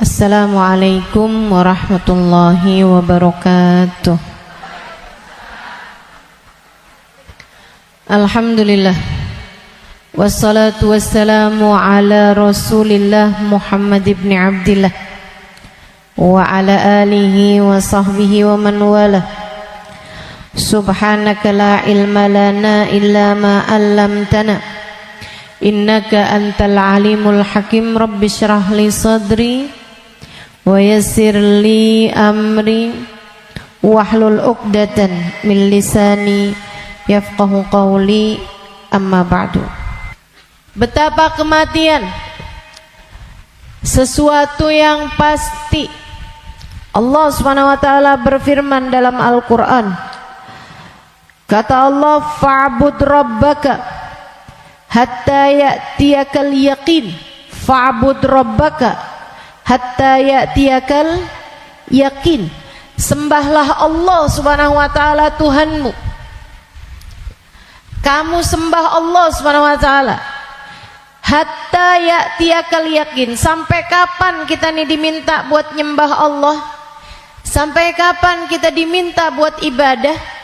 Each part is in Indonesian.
Assalamualaikum warahmatullahi wabarakatuh. Alhamdulillah, wassalatu wassalamu ala Rasulillah Muhammad ibn Abdillah wa ala alihi wa sahbihi wa man wala. Subhanaka la ilma lana illa ma 'allamtana innaka antal alimul hakim. Rabbi shrah li sadri wa yassir li amri wahlul 'uqdatan min lisani yafqahu qawli, amma ba'du. Betapa kematian sesuatu yang pasti. Allah Subhanahu wa taala berfirman dalam Al-Qur'an. Kata Allah, fa'bud rabbaka hatta ya'tiyakal yaqin. Fa'bud rabbaka hatta ya'tiyakal yaqin. Sembahlah Allah Subhanahu wa taala Tuhanmu. Kamu sembah Allah Subhanahu wa taala hatta ya'tiyakal yaqin. Sampai kapan kita nih diminta buat nyembah Allah? Sampai kapan kita diminta buat ibadah?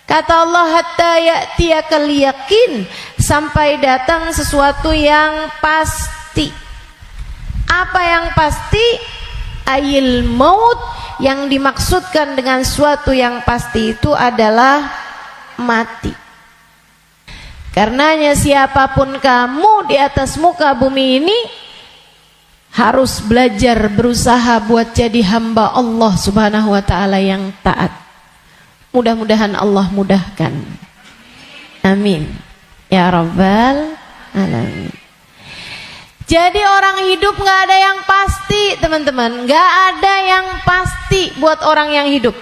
Kata Allah, hatta ya'tiyakal yaqin, sampai datang sesuatu yang pasti. Apa yang pasti? Ayil maut. Yang dimaksudkan dengan suatu yang pasti itu adalah mati. Karenanya siapapun kamu di atas muka bumi ini harus belajar, berusaha buat jadi hamba Allah Subhanahu wa taala yang taat. Mudah-mudahan Allah mudahkan. Amin ya rabbal alamin. Jadi orang hidup gak ada yang pasti, teman-teman. Gak ada yang pasti buat orang yang hidup.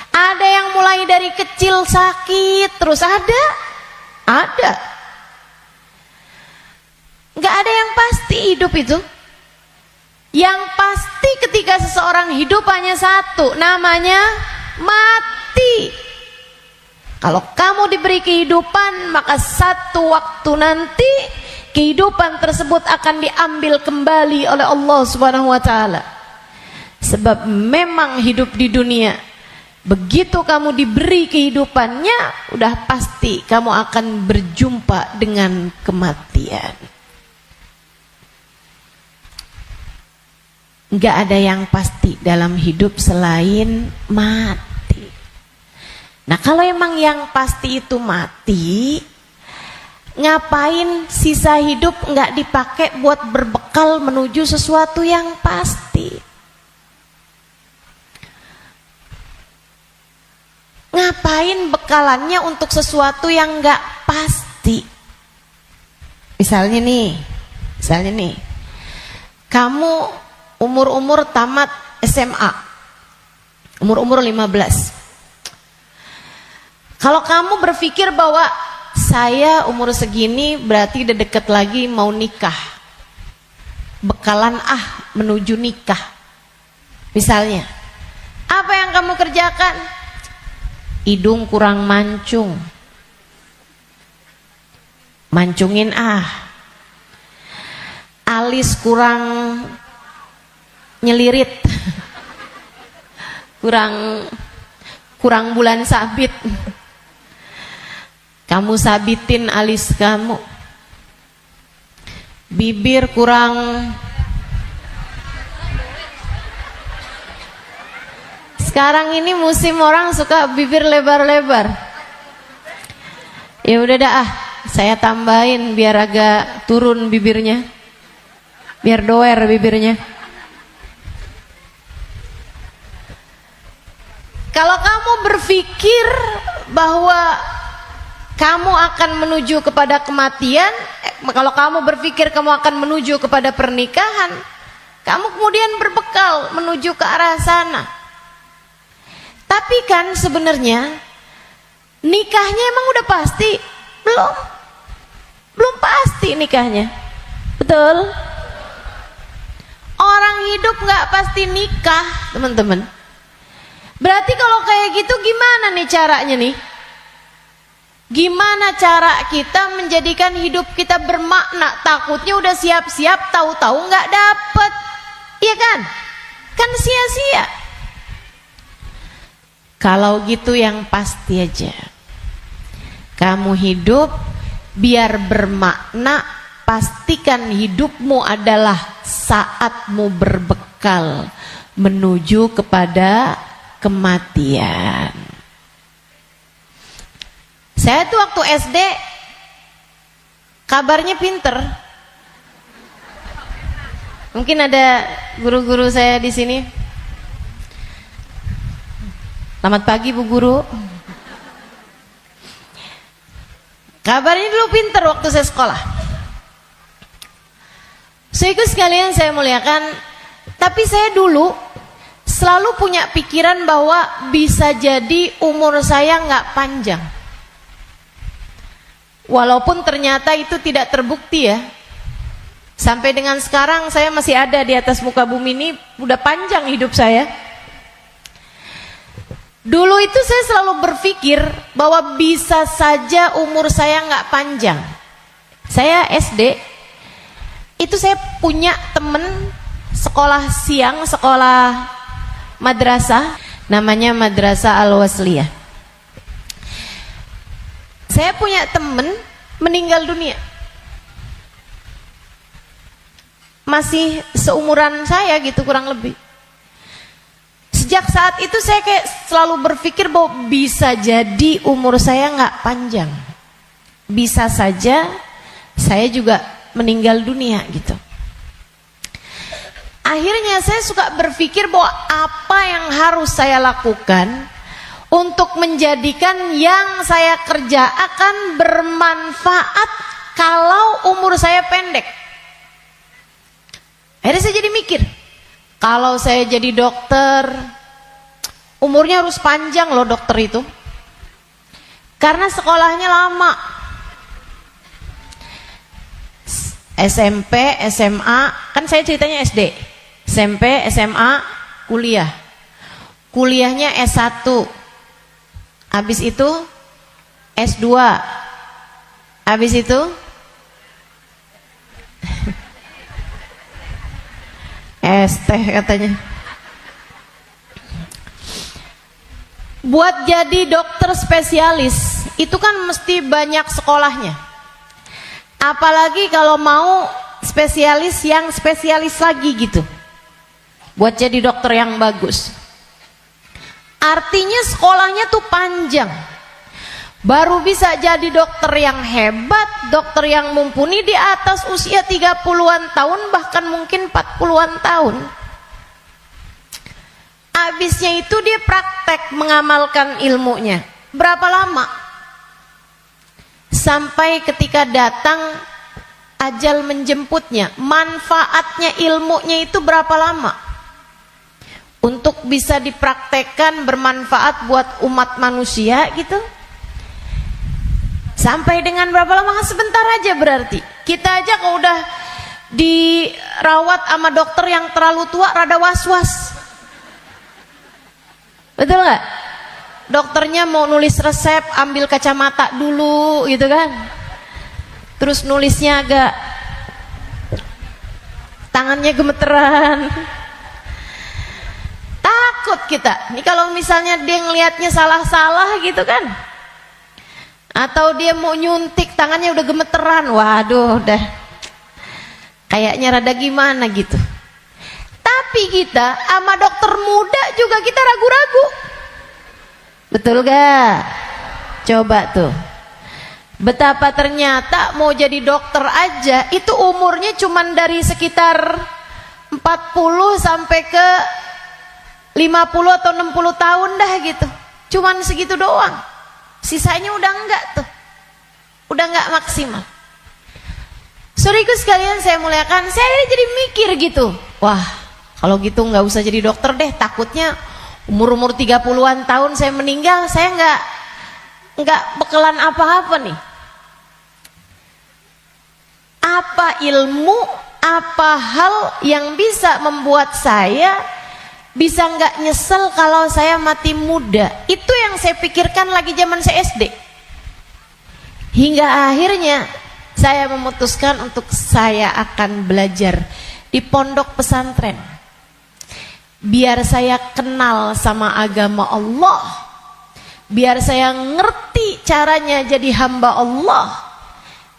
Ada yang mulai dari kecil sakit terus, ada. Gak ada yang pasti hidup itu. Yang pasti ketika seseorang hidup hanya satu, namanya mati. Kalau kamu diberi kehidupan, maka satu waktu nanti kehidupan tersebut akan diambil kembali oleh Allah Subhanahu wa taala. Sebab memang hidup di dunia, begitu kamu diberi kehidupannya, udah pasti kamu akan berjumpa dengan kematian. Enggak ada yang pasti dalam hidup selain mati. Nah, kalau emang yang pasti itu mati, ngapain sisa hidup enggak dipakai buat berbekal menuju sesuatu yang pasti? Ngapain bekalannya untuk sesuatu yang enggak pasti? Misalnya nih, kamu umur tamat SMA, umur 15. Kalau kamu berpikir bahwa saya umur segini berarti udah deket lagi mau nikah, bekalan menuju nikah. Misalnya, apa yang kamu kerjakan? Hidung kurang mancung, mancungin alis kurang nyelirit, kurang bulan sabit, kamu sabitin alis kamu. Bibir kurang sekarang ini musim orang suka bibir lebar-lebar. Ya udah dah, saya tambahin biar agak turun bibirnya, biar doer bibirnya. Kalau kamu berpikir bahwa kamu akan menuju kepada kematian, kalau kamu berpikir kamu akan menuju kepada pernikahan, kamu kemudian berbekal menuju ke arah sana. Tapi kan sebenarnya nikahnya emang udah pasti? Belum pasti nikahnya. Betul? Orang hidup gak pasti nikah, teman-teman. Berarti kalau kayak gitu gimana nih caranya nih? Gimana cara kita menjadikan hidup kita bermakna? Takutnya udah siap-siap, tahu-tahu nggak dapet, iya kan? kan? Kan sia-sia. Kalau gitu yang pasti aja, kamu hidup biar bermakna, pastikan hidupmu adalah saatmu berbekal menuju kepada kematian. Saya tuh waktu SD kabarnya pinter. Mungkin ada guru-guru saya di sini. Selamat pagi Bu Guru. Kabarnya dulu pinter waktu saya sekolah. Saudaraku sekalian saya muliakan, tapi saya dulu selalu punya pikiran bahwa bisa jadi umur saya nggak panjang. Walaupun ternyata itu tidak terbukti ya. Sampai dengan sekarang saya masih ada di atas muka bumi ini, udah panjang hidup saya. Dulu itu saya selalu berpikir bahwa bisa saja umur saya nggak panjang. Saya SD, itu saya punya temen sekolah siang, sekolah madrasah, namanya Madrasah Al-Wasliyah. Saya punya temen meninggal dunia. Masih seumuran saya gitu kurang lebih. Sejak saat itu saya kayak selalu berpikir bahwa bisa jadi umur saya nggak panjang. Bisa saja saya juga meninggal dunia gitu. Akhirnya saya suka berpikir bahwa apa yang harus saya lakukan untuk menjadikan yang saya kerja akan bermanfaat kalau umur saya pendek. Akhirnya saya jadi mikir, kalau saya jadi dokter, umurnya harus panjang loh dokter itu. Karena sekolahnya lama. SMP, SMA, kan saya ceritanya SD. SMP, SMA, kuliah. Kuliahnya S1. Habis itu S2. Habis itu ST katanya. Buat jadi dokter spesialis itu kan mesti banyak sekolahnya. Apalagi kalau mau spesialis yang spesialis lagi gitu. Buat jadi dokter yang bagus. Artinya sekolahnya tuh panjang. Baru bisa jadi dokter yang hebat, dokter yang mumpuni di atas usia 30-an tahun, bahkan mungkin 40-an tahun. Habisnya itu dia praktek mengamalkan ilmunya. Berapa lama? Sampai ketika datang ajal menjemputnya. Manfaatnya ilmunya itu berapa lama? Untuk bisa dipraktekkan bermanfaat buat umat manusia gitu. Sampai dengan berapa lama? Sebentar aja berarti. Kita aja kalau udah dirawat sama dokter yang terlalu tua rada was-was. Betul gak? Dokternya mau nulis resep, ambil kacamata dulu gitu kan. Terus nulisnya agak tangannya gemeteran. Takut kita. Ini kalau misalnya dia ngelihatnya salah-salah gitu kan. Atau dia mau nyuntik tangannya udah gemeteran. Waduh udah kayaknya rada gimana gitu. Tapi kita sama dokter muda juga kita ragu-ragu. Betul gak? Coba tuh. Betapa ternyata mau jadi dokter aja itu umurnya cuman dari sekitar 40 sampai ke 50 atau 60 tahun dah gitu. Cuman segitu doang. Sisanya udah enggak tuh. Udah enggak maksimal. Saudaraku sekalian saya muliakan, saya jadi mikir gitu. Wah, kalau gitu enggak usah jadi dokter deh, takutnya umur-umur 30-an tahun saya meninggal, saya enggak bekalan apa-apa nih. Apa ilmu, apa hal yang bisa membuat saya bisa nggak nyesel kalau saya mati muda? Itu yang saya pikirkan lagi zaman saya SD. Hingga akhirnya saya memutuskan untuk saya akan belajar di pondok pesantren. biar saya kenal sama agama Allah, biar saya ngerti caranya jadi hamba Allah,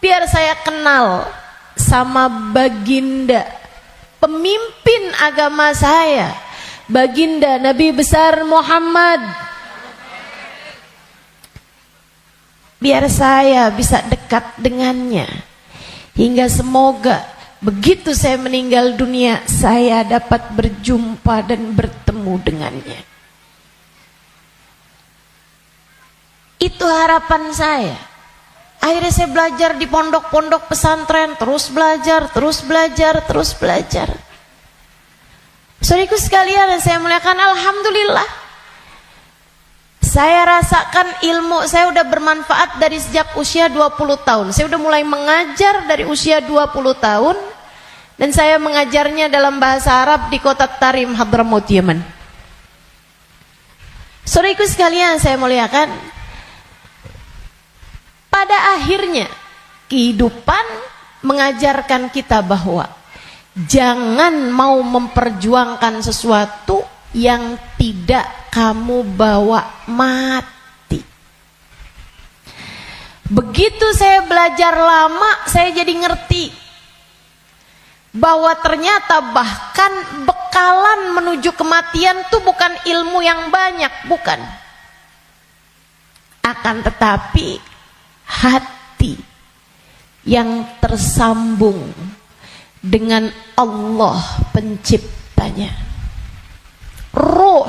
biar saya kenal sama baginda pemimpin agama saya, baginda Nabi besar Muhammad, biar saya bisa dekat dengannya, hingga semoga begitu saya meninggal dunia saya dapat berjumpa dan bertemu dengannya. Itu harapan saya. Akhirnya saya belajar di pondok-pondok pesantren, terus belajar. Saudaraku sekalian, saya muliakan, alhamdulillah. Saya rasakan ilmu saya udah bermanfaat dari sejak usia 20 tahun. Saya udah mulai mengajar dari usia 20 tahun. Dan saya mengajarnya dalam bahasa Arab di kota Tarim, Hadramaut, Yaman. Saudaraku sekalian, saya muliakan. Pada akhirnya kehidupan mengajarkan kita bahwa jangan mau memperjuangkan sesuatu yang tidak kamu bawa mati. Begitu saya belajar lama, saya jadi ngerti bahwa ternyata bahkan bekalan menuju kematian itu bukan ilmu yang banyak, bukan. Akan tetapi hati yang tersambung dengan Allah penciptanya. Ruh.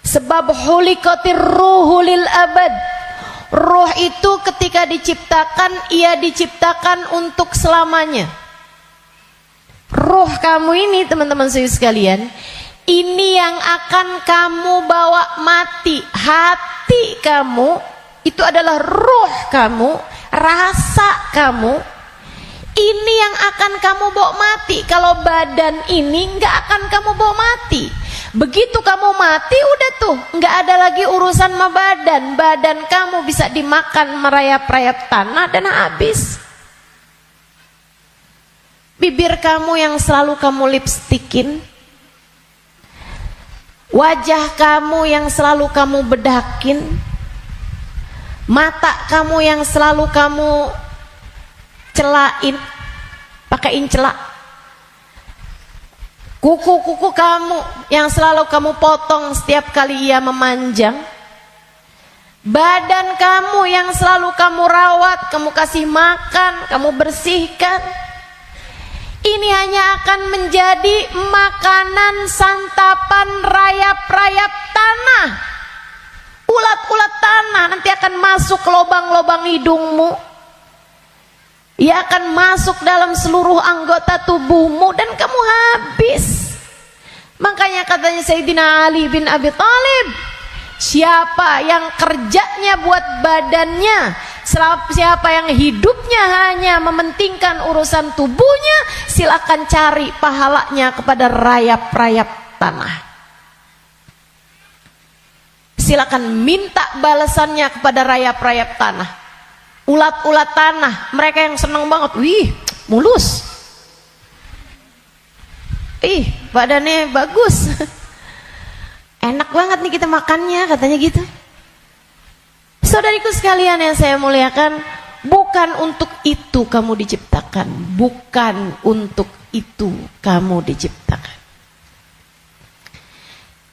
Sebab hulikatir ruhu lil abad. Ruh itu ketika diciptakan, ia diciptakan untuk selamanya. Ruh kamu ini, teman-teman sekalian, ini yang akan kamu bawa mati. Hati kamu itu adalah ruh kamu, rasa kamu. Ini yang akan kamu bawa mati. Kalau badan ini nggak akan kamu bawa mati. Begitu kamu mati, udah tuh nggak ada lagi urusan sama badan. Badan kamu bisa dimakan merayap-rayap tanah dan habis. Bibir kamu yang selalu kamu lipstikin, wajah kamu yang selalu kamu bedakin, mata kamu yang selalu kamu celain, pakaiin celak, kuku-kuku kamu yang selalu kamu potong setiap kali ia memanjang, badan kamu yang selalu kamu rawat, kamu kasih makan, kamu bersihkan. Ini hanya akan menjadi makanan santapan rayap-rayap tanah. Ulat-ulat tanah nanti akan masuk ke lubang-lubang hidungmu. Ia akan masuk dalam seluruh anggota tubuhmu dan kamu habis. Makanya katanya Sayyidina Ali bin Abi Thalib, siapa yang kerjanya buat badannya, siapa yang hidupnya hanya mementingkan urusan tubuhnya, silakan cari pahalanya kepada rayap-rayap tanah. Silakan minta balasannya kepada rayap-rayap tanah. Ulat-ulat tanah, mereka yang senang banget, wih, mulus. Ih, badannya bagus. Enak banget nih kita makannya, katanya gitu. Saudariku sekalian yang saya muliakan, bukan untuk itu kamu diciptakan, bukan untuk itu kamu diciptakan.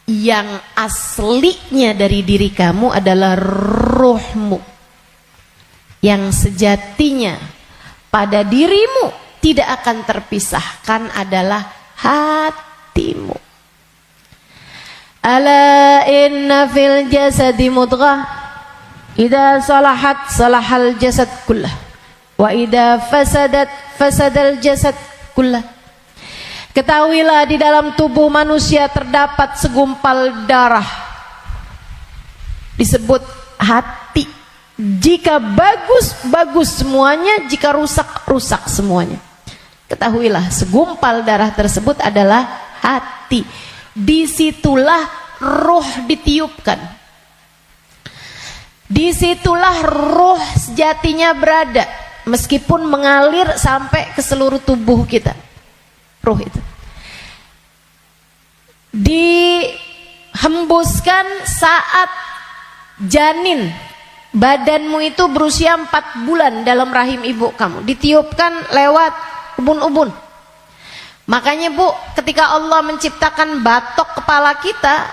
Yang aslinya dari diri kamu adalah ruhmu, yang sejatinya pada dirimu tidak akan terpisahkan adalah hatimu. Ala inna fil jasadi mudghah, idza salahat salahal jasad kullah, wa idza fasadat fasadal jasad kullah. Ketahuilah di dalam tubuh manusia terdapat segumpal darah, disebut hati. Jika bagus, bagus semuanya, jika rusak, rusak semuanya. Ketahuilah segumpal darah tersebut adalah hati. Disitulah ruh ditiupkan. Disitulah ruh sejatinya berada, meskipun mengalir sampai ke seluruh tubuh kita. Ruh itu. dihembuskan saat janin badanmu itu berusia 4 bulan dalam rahim ibu kamu, ditiupkan lewat ubun-ubun. Makanya Bu, ketika Allah menciptakan batok kepala kita,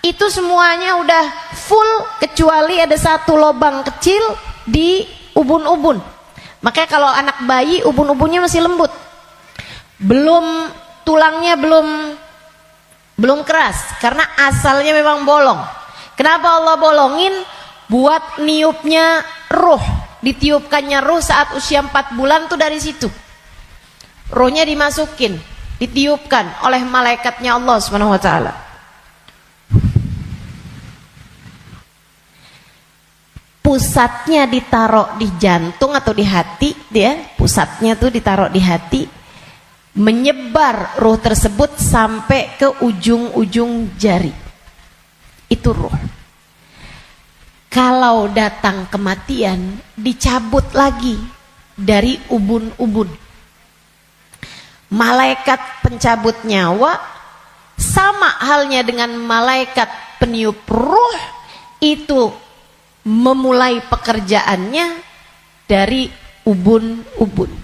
itu semuanya udah full kecuali ada satu lubang kecil di ubun-ubun. Makanya kalau anak bayi ubun-ubunnya masih lembut, tulangnya belum keras, karena asalnya memang bolong. Kenapa Allah bolongin? Buat niupnya ruh, ditiupkannya ruh saat usia 4 bulan tuh dari situ. Ruhnya dimasukin, ditiupkan oleh malaikatnya Allah Subhanahu wa taala. Pusatnya ditaruh di jantung atau di hati, pusatnya tuh ditaruh di hati, menyebar ruh tersebut sampai ke ujung-ujung jari. Itu ruh. Kalau datang kematian, dicabut lagi dari ubun-ubun. Malaikat pencabut nyawa sama halnya dengan malaikat peniup ruh, itu memulai pekerjaannya dari ubun-ubun.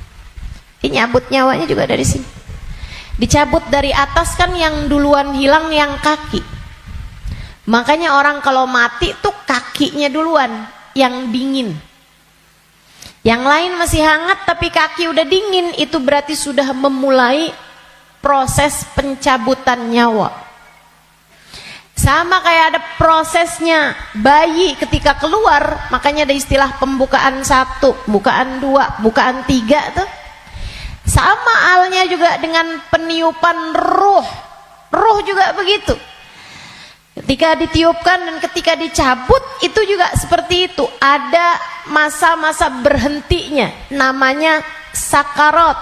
Ini nyabut nyawanya juga dari sini. Dicabut dari atas kan, yang duluan hilang yang kaki. Makanya orang kalau mati tuh kakinya duluan yang dingin. Yang lain masih hangat tapi kaki udah dingin, itu berarti sudah memulai proses pencabutan nyawa. Sama kayak ada prosesnya bayi ketika keluar, makanya ada istilah pembukaan 1, pembukaan 2, pembukaan 3 tuh. Sama halnya juga dengan peniupan ruh. Ruh juga begitu. Ketika ditiupkan dan ketika dicabut itu juga seperti itu. Ada masa-masa berhentinya, namanya sakarat.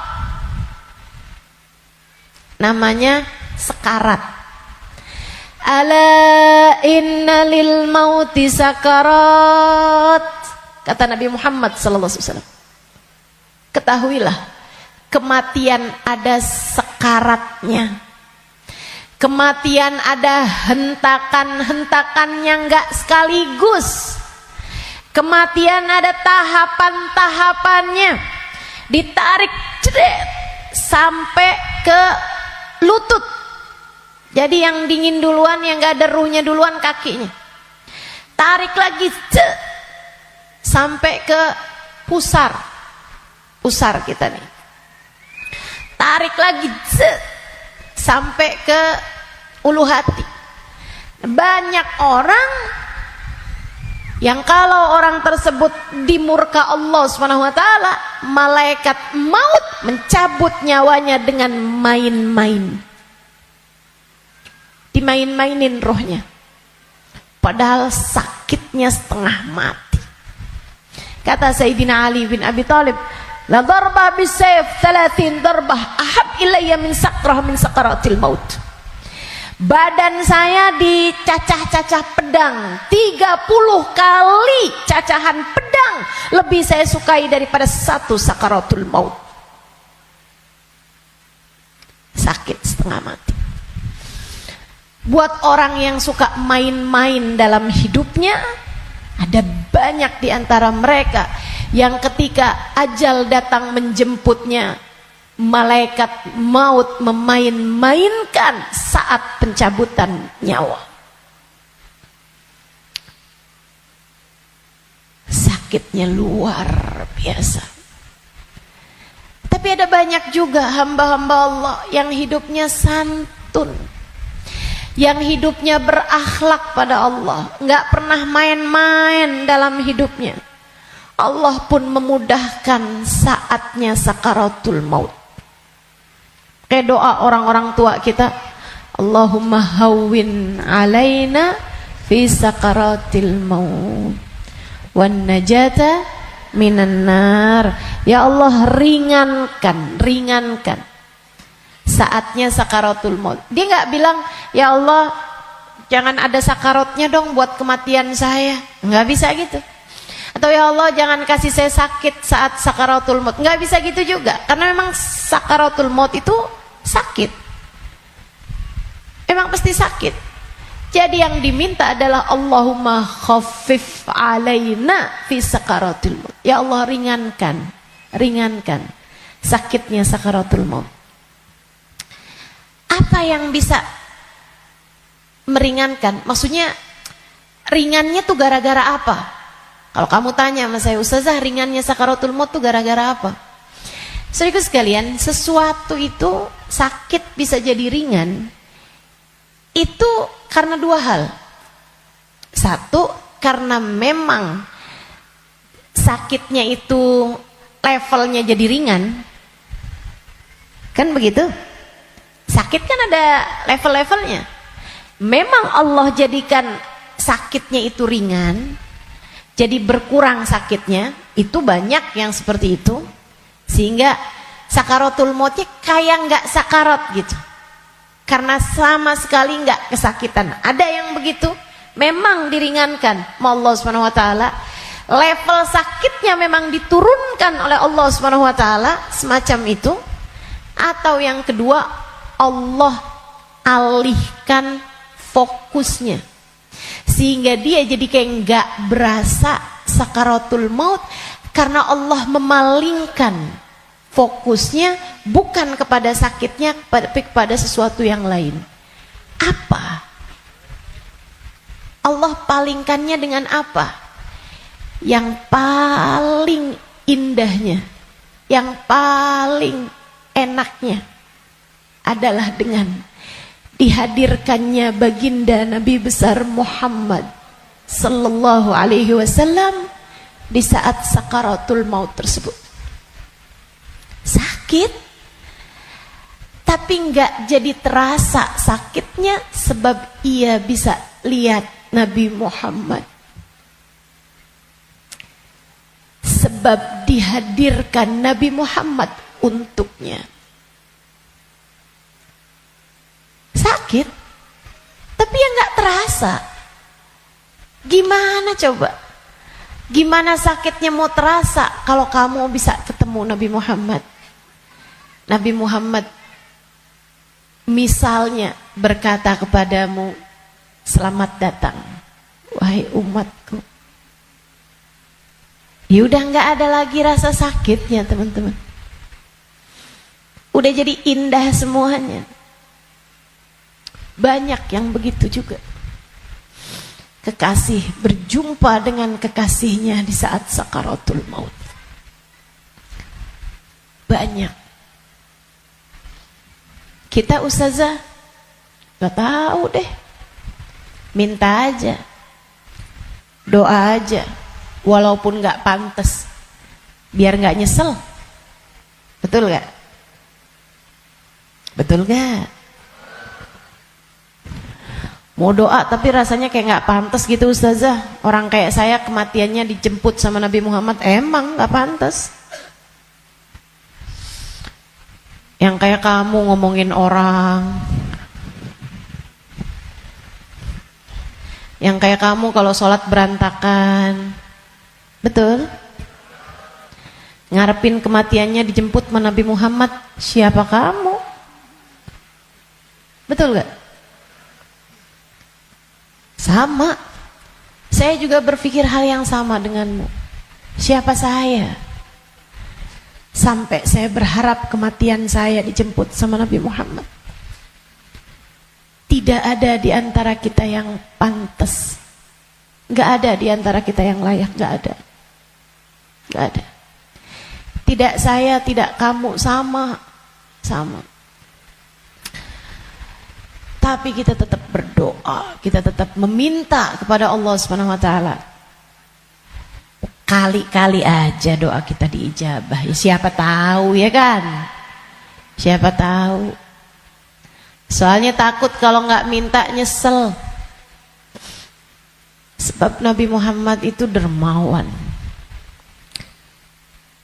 Namanya sekarat. Ala inna lil mauti sakarat, kata Nabi Muhammad sallallahu alaihi wasallam. Ketahuilah, kematian ada sekaratnya. Kematian ada hentakan-hentakannya, enggak sekaligus. Kematian ada tahapan-tahapannya. Ditarik jeret sampai ke lutut. Jadi yang dingin duluan, yang enggak ada ruhnya duluan kakinya. Tarik lagi sampai ke pusar. Pusar kita nih. Tarik lagi sampai ke ulu hati. Banyak orang yang kalau orang tersebut dimurka Allah Subhanahu wa taala, malaikat maut mencabut nyawanya dengan main-main. Dimain-mainin rohnya. Padahal sakitnya setengah mati. Kata Sayyidina Ali bin Abi Thalib, la darba bisayf 30 darbah ahab ilayya min sakrah min sakaratil maut. Badan saya dicacah-cacah pedang 30 kali cacahan pedang lebih saya sukai daripada satu sakaratul maut. Sakit setengah mati. Buat orang yang suka main-main dalam hidupnya, ada banyak di antara mereka yang ketika ajal datang menjemputnya, malaikat maut memain-mainkan saat pencabutan nyawa. Sakitnya luar biasa. Tapi ada banyak juga hamba-hamba Allah yang hidupnya santun, yang hidupnya berakhlak pada Allah, nggak pernah main-main dalam hidupnya. Allah pun memudahkan saatnya sakaratul maut. Kayak doa orang-orang tua kita, Allahumma hawwin alaina fi sakaratil maut wan najata minan nar. Ya Allah, ringankan saatnya sakaratul maut. Dia nggak bilang, ya Allah jangan ada sakaratnya dong buat kematian saya. Nggak bisa gitu. Atau ya Allah jangan kasih saya sakit saat sakaratul maut. Nggak bisa gitu juga. Karena memang sakaratul maut itu sakit. memang pasti sakit. Jadi yang diminta adalah Allahumma khaffif alaina fi sakaratul maut. Ya Allah, ringankan sakitnya sakaratul maut. Apa yang bisa meringankan? Maksudnya ringannya tuh gara-gara apa? Kalau kamu tanya sama saya, Ustazah, ringannya sakaratul maut tuh gara-gara apa? Saudaraku sekalian, sesuatu itu sakit bisa jadi ringan itu karena dua hal. Satu, karena memang sakitnya itu levelnya jadi ringan. Kan begitu? Sakit kan ada level-levelnya. Memang Allah jadikan sakitnya itu ringan, jadi berkurang sakitnya. Itu banyak yang seperti itu, sehingga sakaratul mautnya kayak nggak sakarat gitu, karena sama sekali nggak kesakitan. Ada yang begitu, memang diringankan sama Allah Subhanahu Wa Taala. Level sakitnya memang diturunkan oleh Allah Subhanahu Wa Taala, semacam itu. Atau yang kedua, Allah alihkan fokusnya sehingga dia jadi kayak nggak berasa sakaratul maut, karena Allah memalingkan fokusnya bukan kepada sakitnya, tapi kepada sesuatu yang lain. Apa? Allah palingkannya dengan apa? Yang paling indahnya, yang paling enaknya adalah dengan dihadirkannya baginda Nabi besar Muhammad sallallahu alaihi wasallam di saat sakaratul maut tersebut. Sakit, tapi enggak jadi terasa sakitnya sebab ia bisa lihat Nabi Muhammad. Sebab dihadirkan Nabi Muhammad untuknya. Sakit, tapi ya enggak terasa. Gimana coba? Gimana sakitnya mau terasa kalau kamu bisa ketemu Nabi Muhammad? Nabi Muhammad misalnya berkata kepadamu, selamat datang wahai umatku. Ya udah nggak ada lagi rasa sakitnya, teman-teman. Udah jadi indah semuanya. Banyak yang begitu juga. Kekasih berjumpa dengan kekasihnya di saat sakaratul maut. Banyak. Kita ustazah gak tahu deh. Minta aja. Doa aja. Walaupun gak pantas. Biar gak nyesel. Betul gak? Betul gak? Mau doa tapi rasanya kayak gak pantas gitu ustazah. Orang kayak saya kematiannya dijemput sama Nabi Muhammad. Emang gak pantas. Yang kayak kamu ngomongin orang, yang kayak kamu kalau sholat berantakan, betul? Ngarepin kematiannya dijemput sama Nabi Muhammad, siapa kamu? Betul gak? Sama. Saya juga berpikir hal yang sama denganmu. Siapa saya? Sampai saya berharap kematian saya dijemput sama Nabi Muhammad. Tidak ada di antara kita yang pantas. Gak ada di antara kita yang layak. Gak ada. Gak ada. Tidak saya, tidak kamu, sama. Sama. Tapi kita tetap berdoa. Kita tetap meminta kepada Allah SWT. Kali-kali aja doa kita diijabah. Ya siapa tahu ya kan? Siapa tahu. Soalnya takut kalau nggak minta nyesel. Sebab Nabi Muhammad itu dermawan.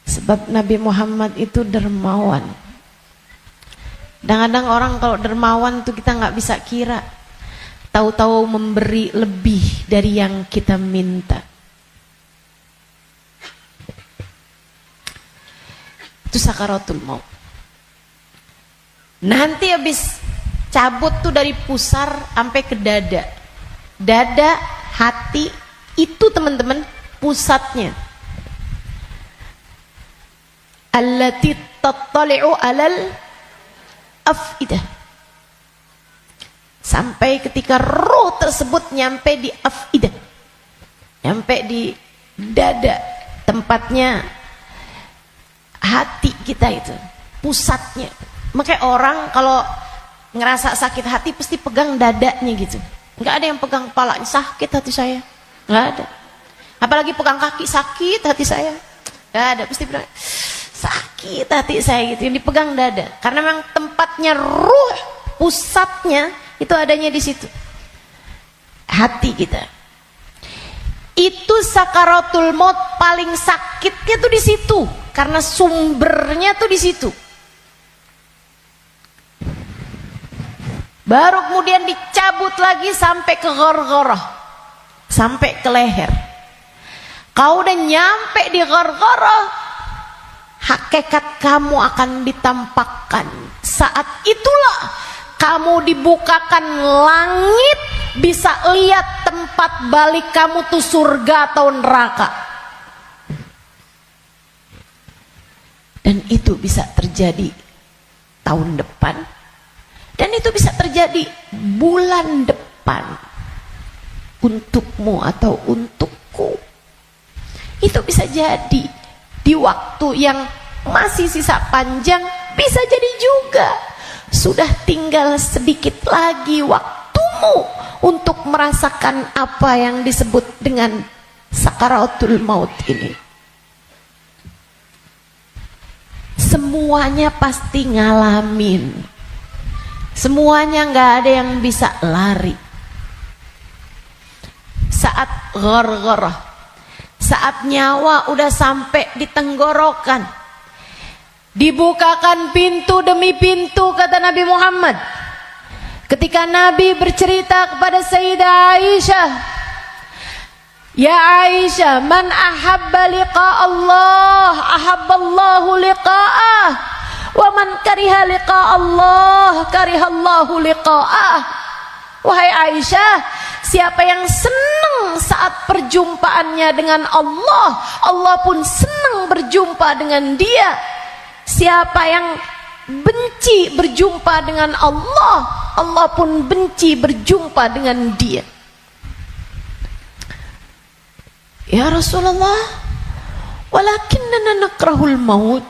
Sebab Nabi Muhammad itu dermawan. Kadang-kadang orang kalau dermawan tuh kita nggak bisa kira. Tahu-tahu memberi lebih dari yang kita minta. Itu sakaratul maut. Nanti habis cabut tuh dari pusar sampai ke dada. Dada, hati, itu teman-teman pusatnya. Allati tattali'u alal afidah. Sampai ketika roh tersebut nyampe di afidah, nyampe di dada, tempatnya hati kita itu, pusatnya. Makanya orang kalau ngerasa sakit hati pasti pegang dadanya gitu. Nggak ada yang pegang kepalanya, sakit hati saya, nggak ada. Apalagi pegang kaki, sakit hati saya, nggak ada. Pasti bilang sakit hati saya gitu, yang dipegang dada. Karena memang tempatnya ruh, pusatnya itu adanya di situ, hati kita. Itu sakaratul maut paling sakitnya tuh di situ, karena sumbernya tuh di situ. Baru kemudian dicabut lagi sampai ke ghargharah, sampai ke leher. Kau udah nyampe di ghargharah, hakikat kamu akan ditampakkan. Saat itulah kamu dibukakan langit, bisa lihat tempat balik kamu tuh surga atau neraka. Dan itu bisa terjadi tahun depan, dan itu bisa terjadi bulan depan, untukmu atau untukku. Itu bisa jadi di waktu yang masih sisa panjang, bisa jadi juga sudah tinggal sedikit lagi waktumu untuk merasakan apa yang disebut dengan sakaratul maut ini. Semuanya pasti ngalamin, semuanya nggak ada yang bisa lari. Saat ghargharah, saat nyawa udah sampai di tenggorokan, dibukakan pintu demi pintu, kata Nabi Muhammad. Ketika Nabi bercerita kepada Sayyidah Aisyah, ya Aisyah, man ahabba liqa Allah, ahabballahu liqa'ah, wa man kariha liqa Allah, karihallahu liqa'ah. Wahai Aisyah, siapa yang senang saat perjumpaannya dengan Allah, Allah pun senang berjumpa dengan dia. Siapa yang benci berjumpa dengan Allah, Allah pun benci berjumpa dengan dia. Ya Rasulullah, walakinnana nakrahul maut.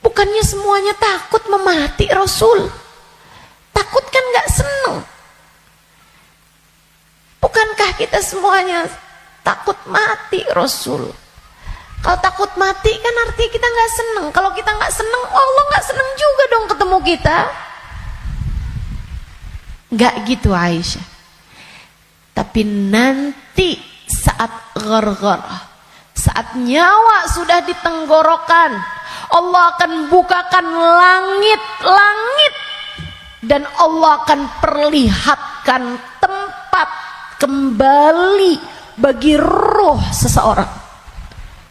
Bukannya semuanya takut memati, Rasul? Takut kan gak senang? Bukankah kita semuanya takut mati, Rasul? Kalau takut mati kan artinya kita nggak seneng. Kalau kita nggak seneng, Allah nggak seneng juga dong ketemu kita. Nggak gitu Aisyah. Tapi nanti saat ghargharah, saat nyawa sudah di tenggorokan, Allah akan bukakan langit-langit, dan Allah akan perlihatkan tempat kembali bagi ruh seseorang.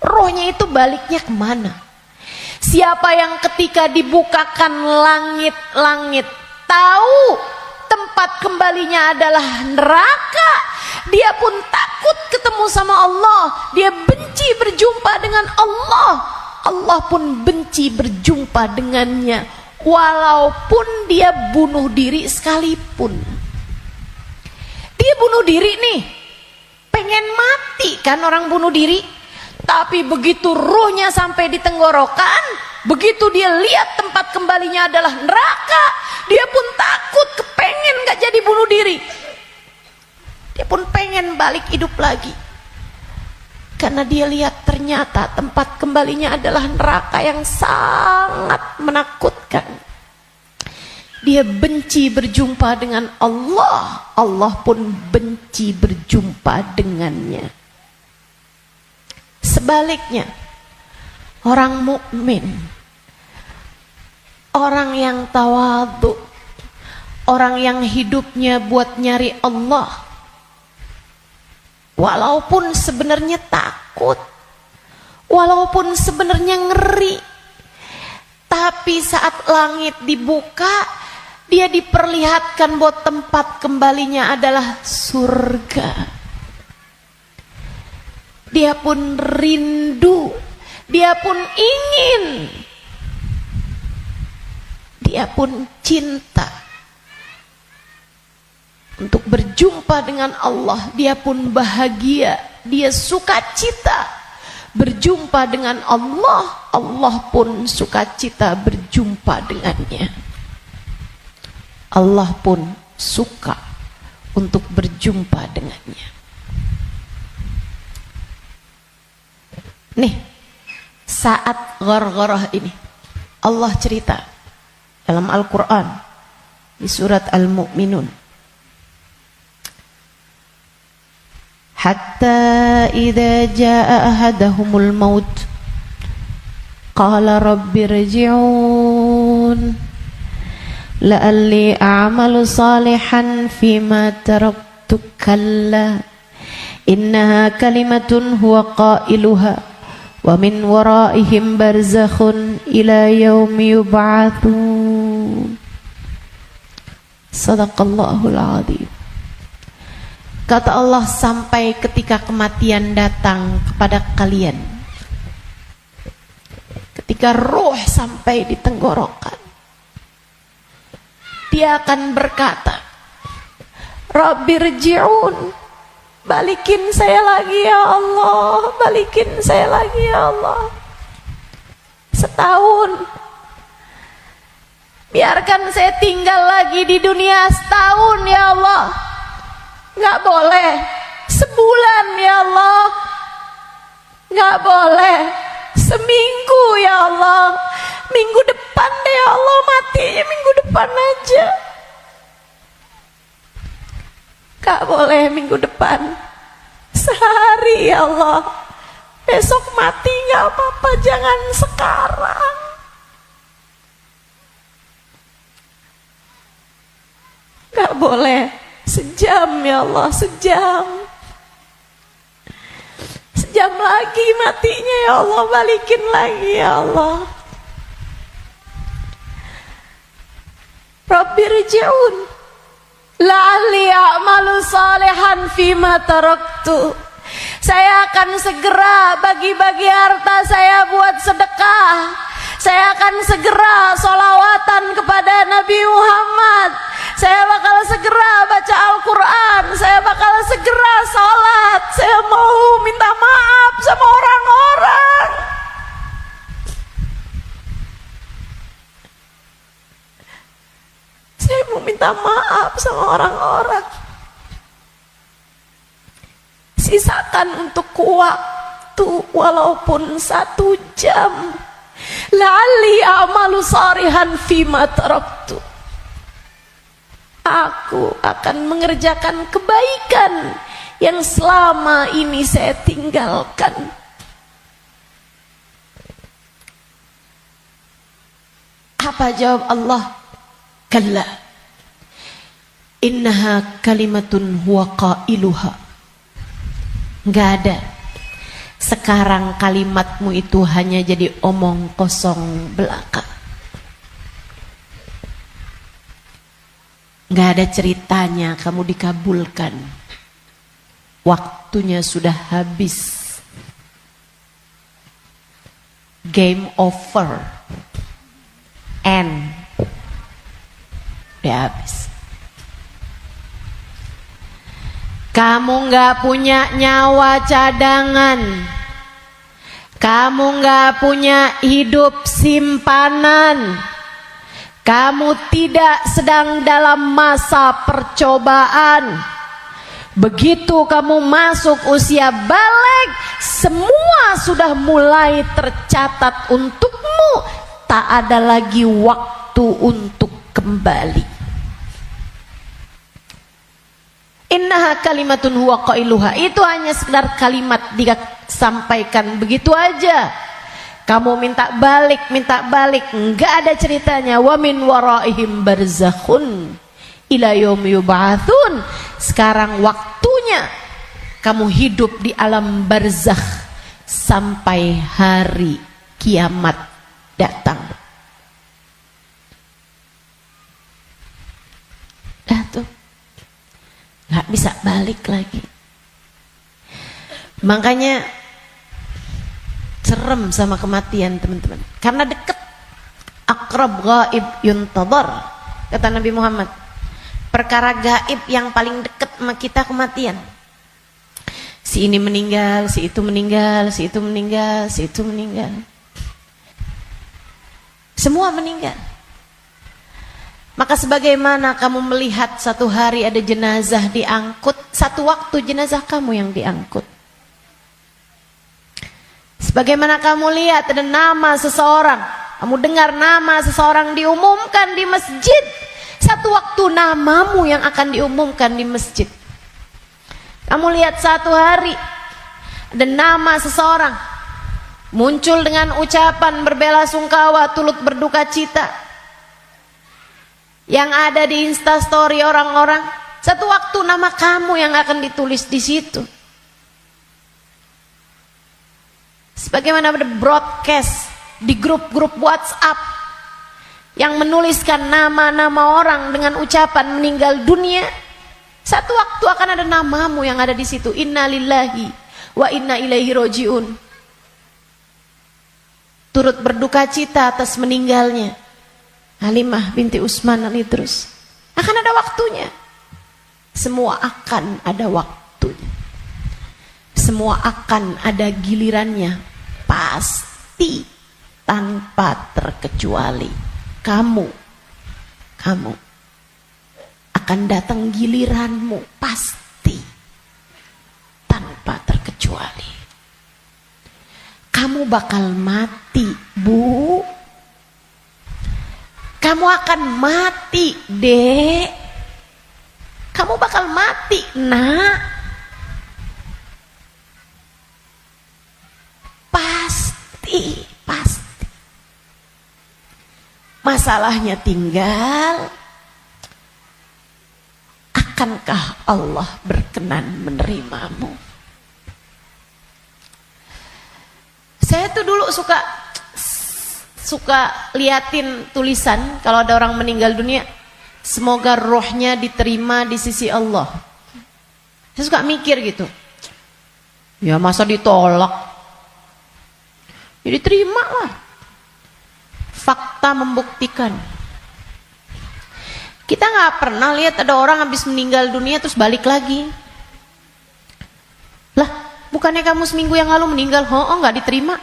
Rohnya itu baliknya kemana? Siapa yang ketika dibukakan langit-langit tahu tempat kembalinya adalah neraka, dia pun takut ketemu sama Allah, dia benci berjumpa dengan Allah, Allah pun benci berjumpa dengannya, walaupun dia bunuh diri sekalipun. Dia bunuh diri nih, pengen mati kan orang bunuh diri. Tapi begitu ruhnya sampai di tenggorokan, begitu dia lihat tempat kembalinya adalah neraka, dia pun takut, kepengen gak jadi bunuh diri. Dia pun pengen balik hidup lagi, karena dia lihat ternyata tempat kembalinya adalah neraka yang sangat menakutkan. Dia benci berjumpa dengan Allah, Allah pun benci berjumpa dengannya. Sebaliknya, orang mukmin, orang yang tawadhu, orang yang hidupnya buat nyari Allah, walaupun sebenarnya takut, walaupun sebenarnya ngeri, tapi saat langit dibuka, dia diperlihatkan bahwa tempat kembalinya adalah surga. Dia pun rindu, dia pun ingin, dia pun cinta untuk berjumpa dengan Allah. Dia pun bahagia, dia sukacita berjumpa dengan Allah. Allah pun sukacita berjumpa dengannya. Allah pun suka untuk berjumpa dengannya. Nih, saat ghargharah ini Allah cerita dalam Al-Quran di surat Al-Mu'minun, hatta idza jaa ahadahumul maut qala rabbi rji'un la'alli a'malu salihan fima taraktu kalla innaha kalimatun huwa qailuha wa min waraihim barzakhun ila yaumi yub'atsun. Sadaqallahul azim. Kata Allah, sampai ketika kematian datang kepada kalian, ketika ruh sampai di tenggorokan, dia akan berkata, Rabbirji'un, balikin saya lagi ya Allah, balikin saya lagi ya Allah. Setahun, biarkan saya tinggal lagi di dunia setahun ya Allah. Nggak boleh sebulan ya Allah, nggak boleh seminggu ya Allah. Minggu depan deh ya Allah, matinya minggu depan aja. Gak boleh minggu depan, sehari ya Allah. Besok mati gak apa-apa, jangan sekarang. Gak boleh sejam ya Allah, sejam. Sejam lagi matinya ya Allah, balikin lagi ya Allah. Rabbirji'un la'alli a'malu salihan fima taraktu. Saya akan segera bagi-bagi harta saya buat sedekah. Saya akan segera sholawatan kepada Nabi Muhammad. Saya bakal segera baca Al-Quran. Saya bakal segera sholat. Saya mau minta maaf sama orang-orang. Saya mau minta maaf sama orang-orang. Sisakan untuk waktu walaupun 1 jam. La'alli a'malu salihan fima taraktu. Aku akan mengerjakan kebaikan yang selama ini saya tinggalkan. Apa jawab Allah? Kalla innaha kalimatun huwa qailuha. Enggak ada. Sekarang kalimatmu itu hanya jadi omong kosong belaka. Enggak ada ceritanya kamu dikabulkan. Waktunya sudah habis. Game over. End. Udah habis. Kamu gak punya nyawa cadangan. Kamu gak punya hidup simpanan. Kamu tidak sedang dalam masa percobaan. Begitu kamu masuk usia balik, semua sudah mulai tercatat untukmu. Tak ada lagi waktu untuk kembali. Innaha kalimatun huwa qailuha. Itu hanya sekedar kalimat disampaikan begitu aja. Kamu minta balik, enggak ada ceritanya. Wa min waraihim barzakhun ila yaumi yub'atsun. Sekarang waktunya kamu hidup di alam barzakh sampai hari kiamat datang. nggak bisa balik lagi. Makanya serem sama kematian teman-teman, karena deket. Aqrab ghaib yuntadhar, kata Nabi Muhammad. Perkara gaib yang paling dekat sama kita kematian. Si ini meninggal, si itu meninggal, si itu meninggal, si itu meninggal. Semua meninggal. Maka sebagaimana kamu melihat satu hari ada jenazah diangkut, satu waktu jenazah kamu yang diangkut. Sebagaimana kamu lihat ada nama seseorang, kamu dengar nama seseorang diumumkan di masjid, satu waktu namamu yang akan diumumkan di masjid. Kamu lihat satu hari ada nama seseorang muncul dengan ucapan berbelasungkawa, turut berduka cita, yang ada di Instastory orang-orang, satu waktu nama kamu yang akan ditulis di situ. Sebagaimana ada broadcast di grup-grup WhatsApp yang menuliskan nama-nama orang dengan ucapan meninggal dunia, satu waktu akan ada namamu yang ada di situ. Inna lillahi wa inna ilaihi rojiun. Turut berduka cita atas meninggalnya Halimah binti Utsman al-Idrus. Akan ada waktunya. Semua akan ada waktunya. Semua akan ada gilirannya. Pasti tanpa terkecuali. Kamu akan datang giliranmu, pasti tanpa terkecuali. Kamu bakal mati, Bu. Kamu akan mati, Dek. Kamu bakal mati, Nak. Pasti. Masalahnya tinggal, akankah Allah berkenan menerimamu? Saya tuh dulu suka liatin tulisan kalau ada orang meninggal dunia, semoga rohnya diterima di sisi Allah. Saya suka mikir gitu, ya masa ditolak, ya diterima lah. Fakta membuktikan. Kita nggak pernah lihat ada orang habis meninggal dunia terus balik lagi. Lah, bukannya kamu seminggu yang lalu meninggal? Oh, nggak diterima.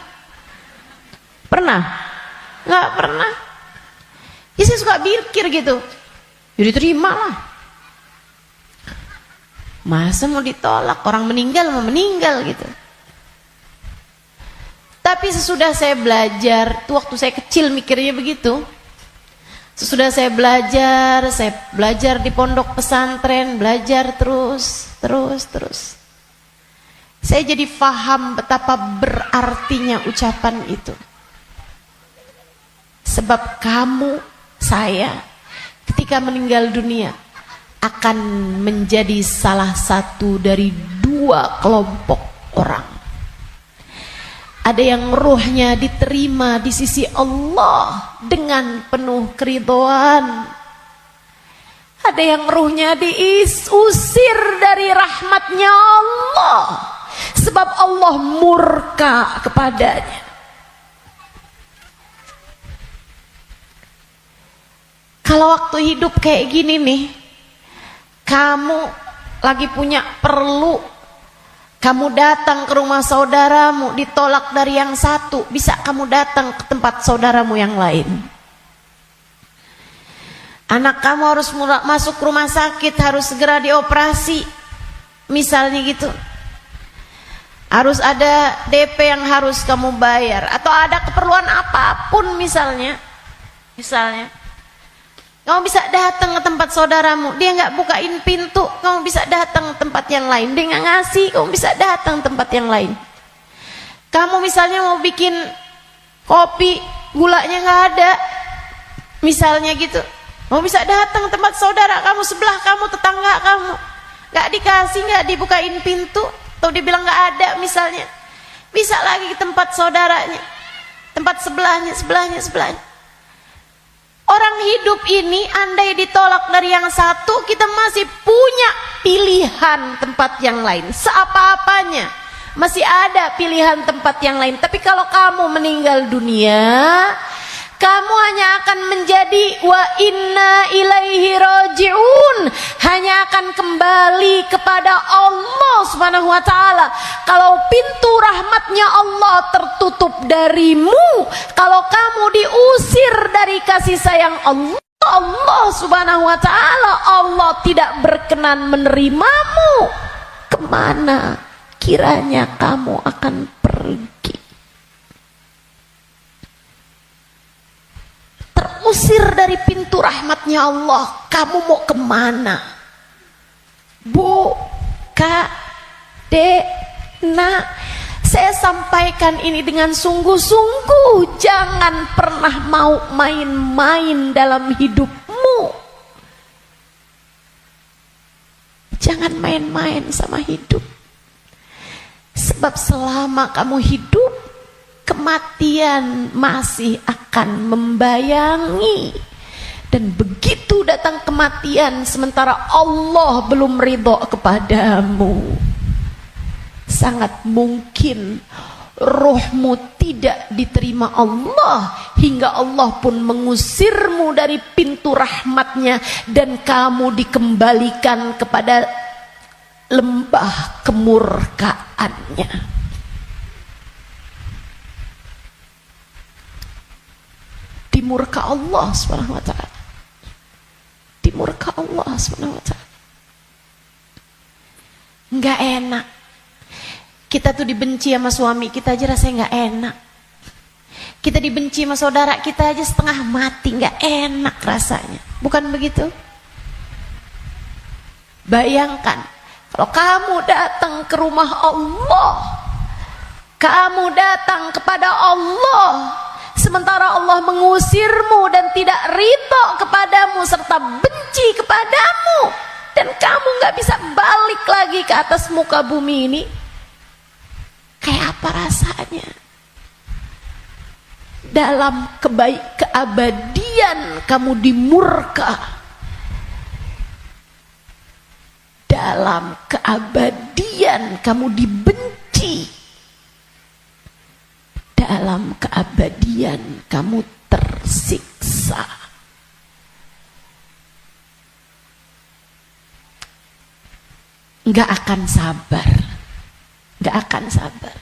Pernah? Nggak pernah. Ya saya suka pikir gitu. Ya diterima lah. Masa mau ditolak? Orang meninggal mau meninggal gitu. Tapi sesudah saya belajar, tuh waktu saya kecil mikirnya begitu. Sesudah saya belajar di pondok pesantren, belajar terus. Saya jadi paham betapa berartinya ucapan itu. Sebab kamu, saya, ketika meninggal dunia akan menjadi salah satu dari dua kelompok orang. Ada yang ruhnya diterima di sisi Allah dengan penuh keridhaan. Ada yang ruhnya diusir dari rahmatnya Allah, sebab Allah murka kepadanya. Kalau waktu hidup kayak gini nih, kamu lagi punya perlu, kamu datang ke rumah saudaramu, ditolak dari yang satu, bisa kamu datang ke tempat saudaramu yang lain. Anak kamu harus masuk rumah sakit, harus segera dioperasi, misalnya gitu. Harus ada DP yang harus kamu bayar, atau ada keperluan apapun misalnya. Kamu bisa datang ke tempat saudaramu, dia nggak bukain pintu, kamu bisa datang ke tempat yang lain. Dia nggak ngasih, kamu bisa datang ke tempat yang lain. Kamu misalnya mau bikin kopi, gulanya nggak ada, misalnya gitu, kamu bisa datang ke tempat saudara kamu, sebelah kamu, tetangga kamu, nggak dikasih, nggak dibukain pintu, atau dibilang nggak ada misalnya, bisa lagi ke tempat saudaranya, tempat sebelahnya. Orang hidup ini andai ditolak dari yang satu, kita masih punya pilihan tempat yang lain, seapa-apanya masih ada pilihan tempat yang lain. Tapi kalau kamu meninggal dunia, kamu hanya akan menjadi wa inna ilaihi raji'un, hanya akan kembali kepada Allah Subhanahu wa taala. Kalau pintu rahmatnya Allah tertutup darimu, kalau kamu diusir dari kasih sayang Allah Subhanahu wa taala, Allah tidak berkenan menerimamu, kemana kiranya kamu akan pergi? Terusir dari pintu rahmatnya Allah, kamu mau kemana? Bu, Kak, Dek, Nak, saya sampaikan ini dengan sungguh-sungguh. Jangan pernah mau main-main dalam hidupmu. Jangan main-main sama hidup. Sebab selama kamu hidup, kematian masih akan membayangi. Dan begitu datang kematian sementara Allah belum ridho kepadamu, sangat mungkin rohmu tidak diterima Allah, hingga Allah pun mengusirmu dari pintu rahmatnya, dan kamu dikembalikan kepada lembah kemurkaannya. Dimurka Allah Subhanahu wa taala. Dimurka Allah Subhanahu wa taala. Enggak enak. Kita tuh dibenci sama suami kita aja rasanya enggak enak. Kita dibenci sama saudara kita aja setengah mati, enggak enak rasanya. Bukan begitu? Bayangkan kalau kamu datang ke rumah Allah, kamu datang kepada Allah, sementara Allah mengusirmu dan tidak ridho kepadamu serta benci kepadamu, dan kamu gak bisa balik lagi ke atas muka bumi ini, kayak apa rasanya? Dalam keabadian kamu dimurka, dalam keabadian kamu dibenci, dalam keabadian kamu tersiksa. Nggak akan sabar, nggak akan sabar.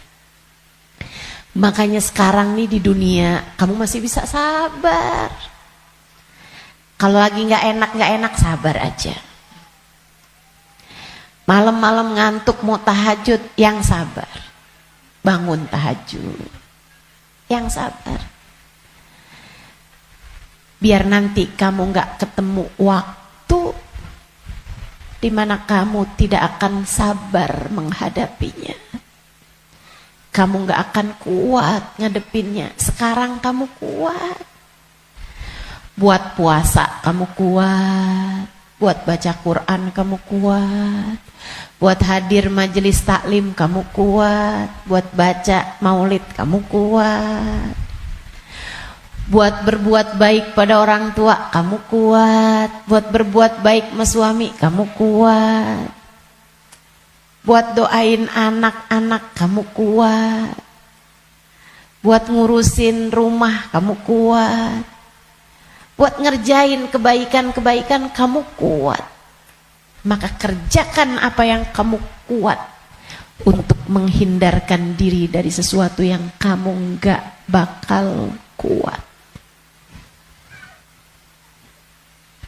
Makanya sekarang nih di dunia kamu masih bisa sabar. Kalau lagi nggak enak sabar aja. Malam-malam ngantuk mau tahajud, yang sabar. Bangun tahajud, yang sabar. Biar nanti kamu nggak ketemu waktu di mana kamu tidak akan sabar menghadapinya. Kamu nggak akan kuat ngadepinnya. Sekarang kamu kuat. Buat puasa kamu kuat. Buat baca Quran kamu kuat. Buat hadir majelis taklim kamu kuat. Buat baca maulid kamu kuat. Buat berbuat baik pada orang tua kamu kuat. Buat berbuat baik sama suami kamu kuat. Buat doain anak-anak kamu kuat. Buat ngurusin rumah kamu kuat. Buat ngerjain kebaikan-kebaikan kamu kuat. Maka kerjakan apa yang kamu kuat untuk menghindarkan diri dari sesuatu yang kamu gak bakal kuat.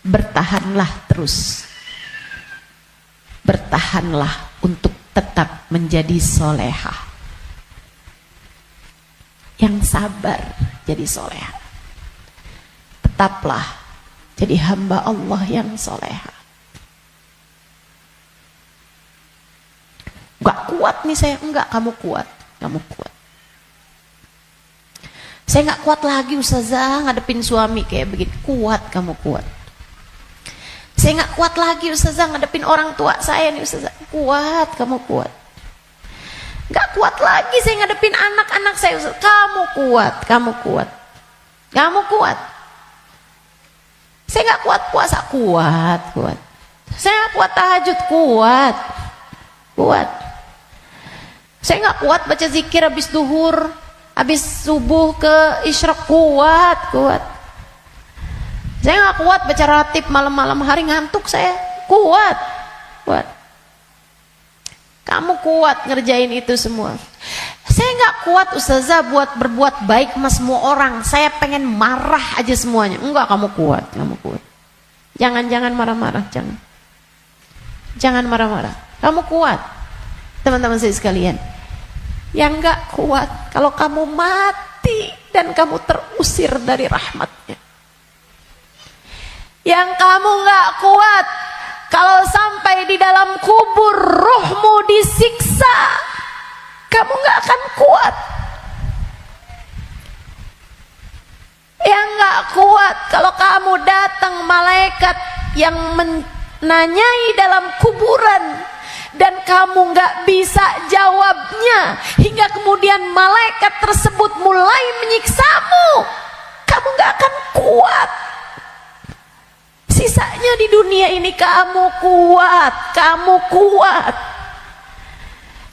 Bertahanlah terus. Bertahanlah untuk tetap menjadi solehah. Yang sabar jadi solehah. Tetaplah jadi hamba Allah yang solehah. Gak kuat nih saya, enggak, kamu kuat, kamu kuat. Saya gak kuat lagi Ustazah ngadepin suami kayak begitu. Kuat, kamu kuat. Saya gak kuat lagi Ustazah ngadepin orang tua saya nih Ustazah. Kuat, kamu kuat. Gak kuat lagi saya ngadepin anak-anak saya Ustazah. Kamu kuat, kamu kuat. Kamu kuat. Saya gak kuat puasa, kuat, kuat. Saya nggak kuat tahajud, kuat. Saya nggak kuat baca zikir habis duhur, habis subuh ke isyraq, kuat. Saya nggak kuat baca ratib malam-malam hari, ngantuk saya, kuat. Kamu kuat ngerjain itu semua. Saya nggak kuat ustazah buat berbuat baik sama semua orang. Saya pengen marah aja semuanya. Enggak, kamu kuat. Jangan marah-marah, jangan marah-marah. Kamu kuat. Teman-teman saya sekalian, yang nggak kuat kalau kamu mati dan kamu terusir dari rahmatnya. Yang kamu nggak kuat kalau sampai di dalam kubur ruhmu disiksa, kamu nggak akan kuat. Yang nggak kuat kalau kamu datang malaikat yang menanyai dalam kuburan dan kamu nggak bisa jawabnya, hingga kemudian malaikat tersebut mulai menyiksamu, kamu nggak akan kuat. Sisanya di dunia ini kamu kuat.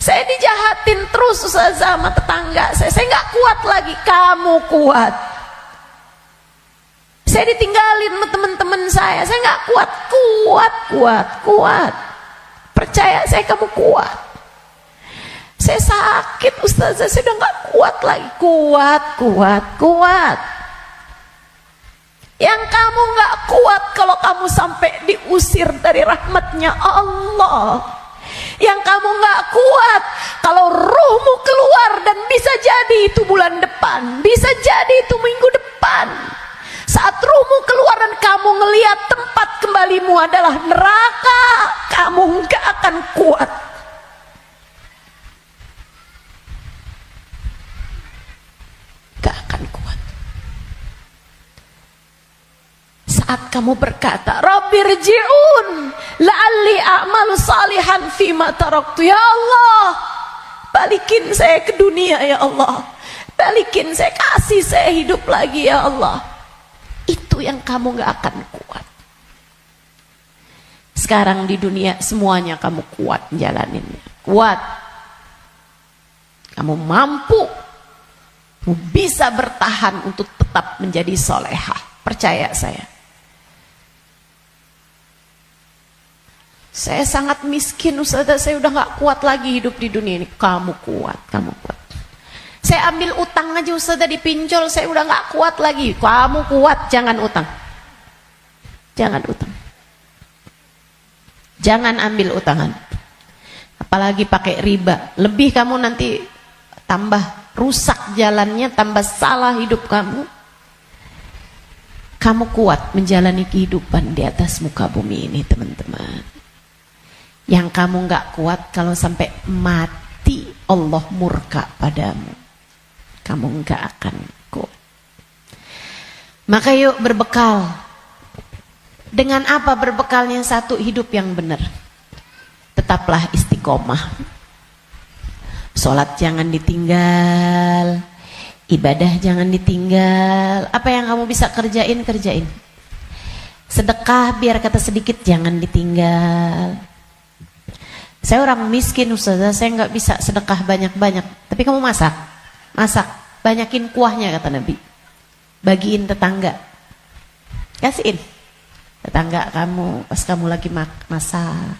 Saya dijahatin terus sama tetangga saya nggak kuat lagi, kamu kuat. Saya ditinggalin sama teman-teman saya nggak kuat. Percaya saya, kamu kuat. Saya sakit ustazah, saya udah gak kuat lagi. Kuat. Yang kamu gak kuat kalau kamu sampai diusir dari rahmatnya Allah. Yang kamu gak kuat kalau ruhmu keluar, dan bisa jadi itu bulan depan, bisa jadi itu minggu depan. Saat ruhmu keluar dan kamu ngelihat tempat kembalimu adalah neraka, kamu nggak akan kuat. Gak akan kuat. Saat kamu berkata, Rabbirji'un la'alli a'malu salihan fima taraktu. Ya Allah, balikin saya ke dunia ya Allah. Balikin saya, kasih saya hidup lagi ya Allah. Itu yang kamu gak akan kuat. Sekarang di dunia semuanya kamu kuat jalaninnya. Kuat. Kamu mampu. Kamu bisa bertahan untuk tetap menjadi solehah. Percaya saya. Saya sangat miskin ustazah, saya udah gak kuat lagi hidup di dunia ini. Kamu kuat. Saya ambil utang aja ustazah, dipinjol, saya udah gak kuat lagi. Kamu kuat, jangan utang. Jangan ambil utangan. Apalagi pakai riba. Lebih kamu nanti tambah rusak jalannya, tambah salah hidup kamu. Kamu kuat menjalani kehidupan di atas muka bumi ini teman-teman. Yang kamu gak kuat kalau sampai mati Allah murka padamu. Kamu enggak akan kuat. Maka yuk berbekal. Dengan apa berbekalnya? Satu, hidup yang benar. Tetaplah istiqomah. Sholat jangan ditinggal. Ibadah jangan ditinggal. Apa yang kamu bisa kerjain. Sedekah biar kata sedikit jangan ditinggal. Saya orang miskin ustazah, saya nggak bisa sedekah banyak-banyak. Tapi kamu masak, banyakin kuahnya kata Nabi. Bagiin tetangga, kasihin tetangga kamu pas kamu lagi masak.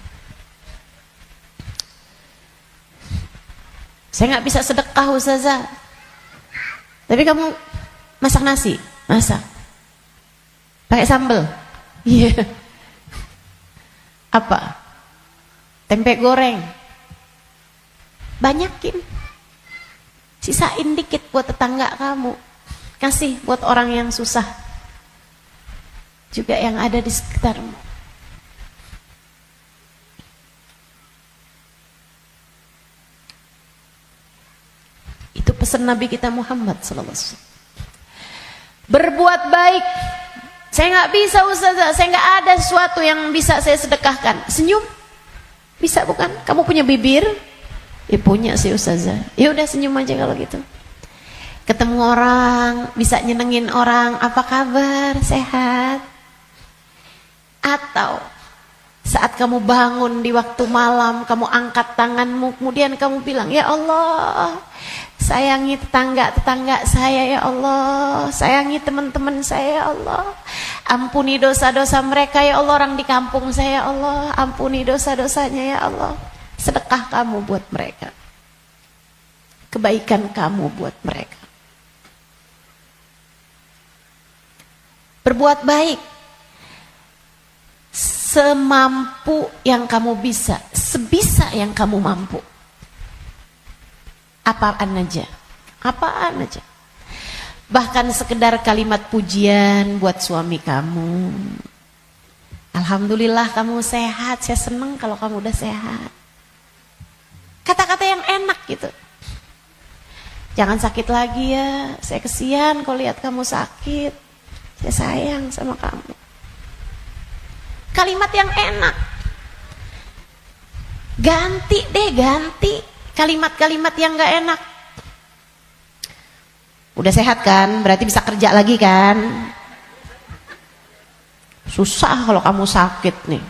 Saya nggak bisa sedekah ustazah, tapi kamu masak nasi, pakai sambal, iya. Apa? Tempe goreng, banyakin. Sisain dikit buat tetangga kamu, kasih buat orang yang susah juga yang ada di sekitarmu. Itu pesan Nabi kita Muhammad SAW. Berbuat baik. Saya nggak bisa ustazah, saya nggak ada sesuatu yang bisa saya sedekahkan. Senyum bisa bukan? Kamu punya bibir? Ya punya sih ustazah. Ya udah senyum aja kalau gitu. Ketemu orang, bisa nyenengin orang, apa kabar? Sehat? Atau Saat kamu bangun di waktu malam, kamu angkat tanganmu, kemudian kamu bilang, ya Allah, sayangi tetangga-tetangga saya ya Allah, sayangi teman-teman saya ya Allah, ampuni dosa-dosa mereka ya Allah, orang di kampung saya ya Allah, ampuni dosa-dosanya ya Allah. Sedekah kamu buat mereka, kebaikan kamu buat mereka. Berbuat baik semampu yang kamu bisa, sebisa yang kamu mampu. Apaan aja. Bahkan sekedar kalimat pujian buat suami kamu. Alhamdulillah kamu sehat, saya senang kalau kamu udah sehat. Kata-kata yang enak gitu. Jangan sakit lagi ya, saya kesian kalau lihat kamu sakit. Saya sayang sama kamu. Kalimat yang enak. Ganti kalimat-kalimat yang gak enak. Udah sehat kan, berarti bisa kerja lagi kan. Susah kalau kamu sakit nih.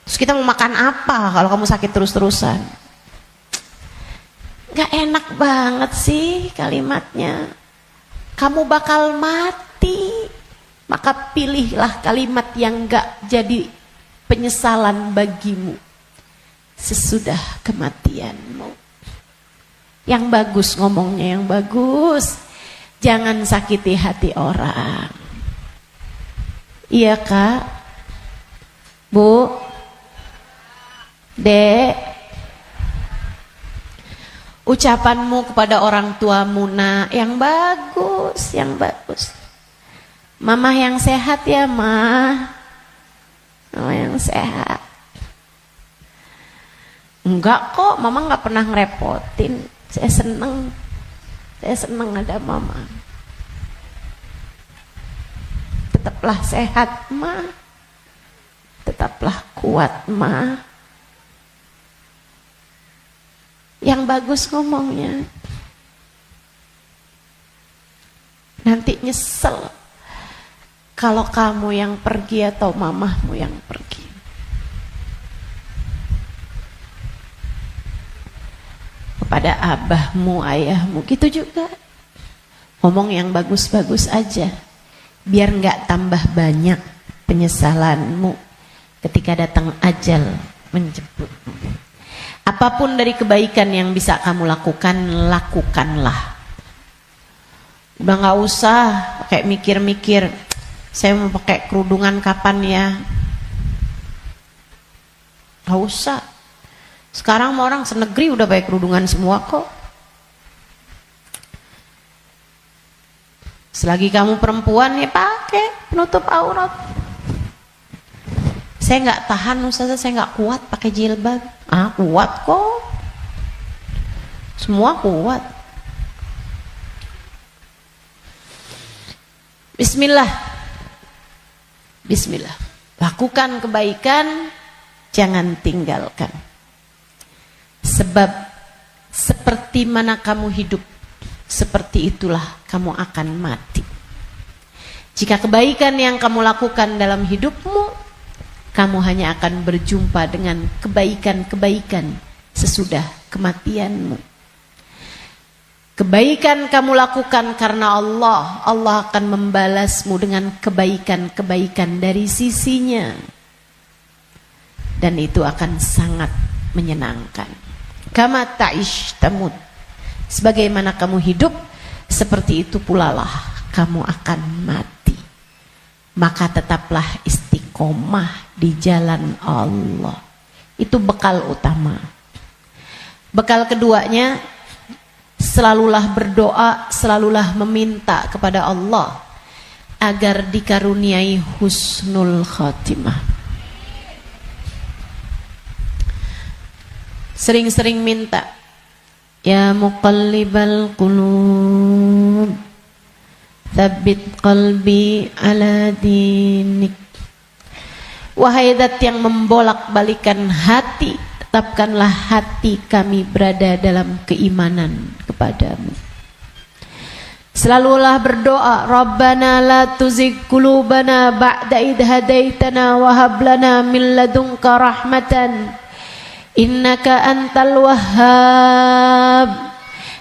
Terus kita mau makan apa kalau kamu sakit terus-terusan? Gak enak banget sih kalimatnya. Kamu bakal mati. Maka pilihlah kalimat yang gak jadi penyesalan bagimu sesudah kematianmu. Yang bagus ngomongnya, yang bagus. Jangan sakiti hati orang. Iya Kak? Bu? Dek? Ucapanmu kepada orang tuamu nak, yang bagus, yang bagus. Mama yang sehat ya Ma. Mama yang sehat. Enggak kok, Mama gak pernah ngerepotin. Saya seneng ada Mama. Tetaplah sehat Ma. Tetaplah kuat Ma. Yang bagus ngomongnya. Nanti nyesel kalau kamu yang pergi atau mamahmu yang pergi. Kepada abahmu, ayahmu, gitu juga. Ngomong yang bagus-bagus aja. Biar gak tambah banyak penyesalanmu ketika datang ajal menjemputmu. Apapun dari kebaikan yang bisa kamu lakukan, lakukanlah. Udah gak usah kayak mikir-mikir, saya mau pakai kerudungan kapan ya? Gak usah. Sekarang orang senegeri udah pakai kerudungan semua kok. Selagi kamu perempuan ya pakai penutup aurat. Saya nggak tahan Ustazah, saya nggak kuat pakai jilbab. Kuat kok. Semua kuat. Bismillah. Bismillah. Lakukan kebaikan, jangan tinggalkan. Sebab seperti mana kamu hidup, seperti itulah kamu akan mati. Jika kebaikan yang kamu lakukan dalam hidupmu, kamu hanya akan berjumpa dengan kebaikan-kebaikan sesudah kematianmu. Kebaikan kamu lakukan karena Allah, Allah akan membalasmu dengan kebaikan-kebaikan dari sisinya. Dan itu akan sangat menyenangkan. Kama ta'ish tamut. Sebagaimana kamu hidup, seperti itu pula lah kamu akan mati. Maka tetaplah istiqomah di jalan Allah. Itu bekal utama. Bekal keduanya, selalulah berdoa, selalulah meminta kepada Allah agar dikaruniai husnul khatimah. Sering-sering minta, ya muqallibal qulub, tsabbit qalbi ala dinik. Wahai zat yang membolak-balikan hati, tetapkanlah hati kami berada dalam keimanan kepadamu. Selalulah berdoa, Rabbana la tuzigh qulubana ba'da idh hadaitana wa hab lana min ladunka rahmatan innaka antal wahhab.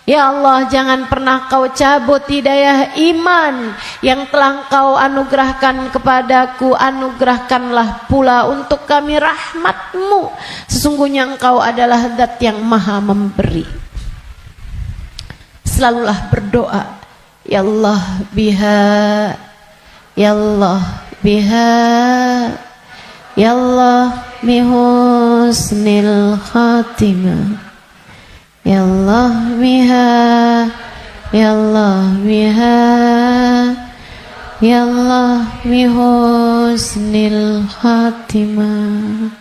Ya Allah, jangan pernah kau cabut hidayah iman yang telah kau anugerahkan kepadaku. Anugerahkanlah pula untuk kami rahmatmu. Sesungguhnya engkau adalah zat yang maha memberi. Selalulah berdoa, Ya Allah biha, Ya Allah biha, Ya Allah bihusnil khatimah, Ya Allah biha, Ya Allah biha, Ya Allah bihusnil khatimah.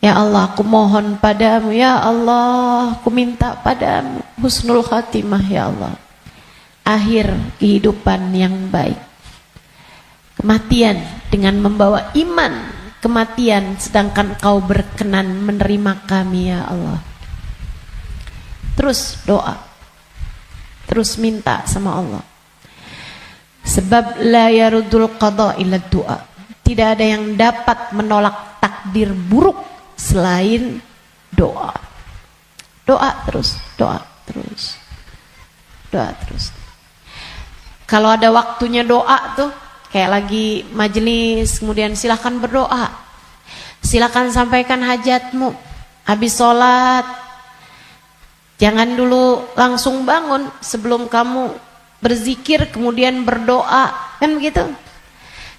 Ya Allah, aku mohon padamu, Ya Allah, aku minta padamu husnul khatimah, Ya Allah. Akhir kehidupan yang baik. Kematian dengan membawa iman, kematian sedangkan kau berkenan menerima kami, Ya Allah. Terus doa, terus minta sama Allah. Sebab la yarudul qada illa doa. Tidak ada yang dapat menolak takdir buruk selain doa. Doa terus, doa terus, doa terus. Kalau ada waktunya doa tuh, kayak lagi majelis, kemudian silahkan berdoa, silahkan sampaikan hajatmu. Habis sholat, jangan dulu langsung bangun, sebelum kamu berzikir kemudian berdoa, kan begitu.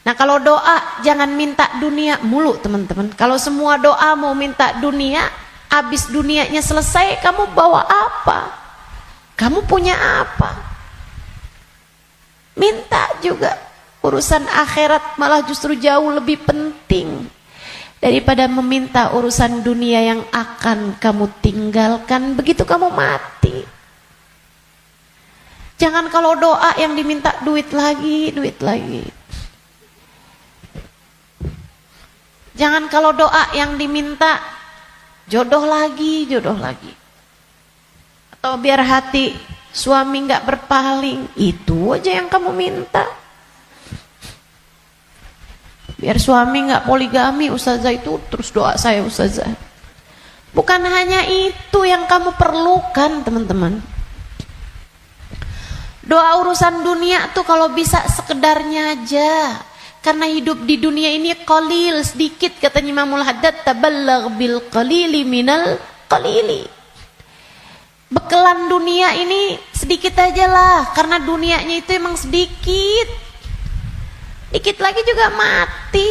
Nah kalau doa jangan minta dunia mulu teman-teman. Kalau semua doa mau minta dunia, habis dunianya selesai kamu bawa apa? Kamu punya apa? Minta juga. Urusan akhirat malah justru jauh lebih penting daripada meminta urusan dunia yang akan kamu tinggalkan begitu kamu mati. Jangan kalau doa yang diminta duit lagi, duit lagi. Jangan kalau doa yang diminta jodoh lagi, jodoh lagi. Atau biar hati suami nggak berpaling, itu aja yang kamu minta. Biar suami nggak poligami, ustazah, itu terus doa saya ustazah. Bukan hanya itu yang kamu perlukan teman-teman. Doa urusan dunia tuh kalau bisa sekedarnya aja. Karena hidup di dunia ini qalil, sedikit, katanya Imamul Haddad, tabalagh bil qalili minal qalili. Bekelan dunia ini sedikit aja lah, karena dunianya itu emang sedikit. Dikit lagi juga mati.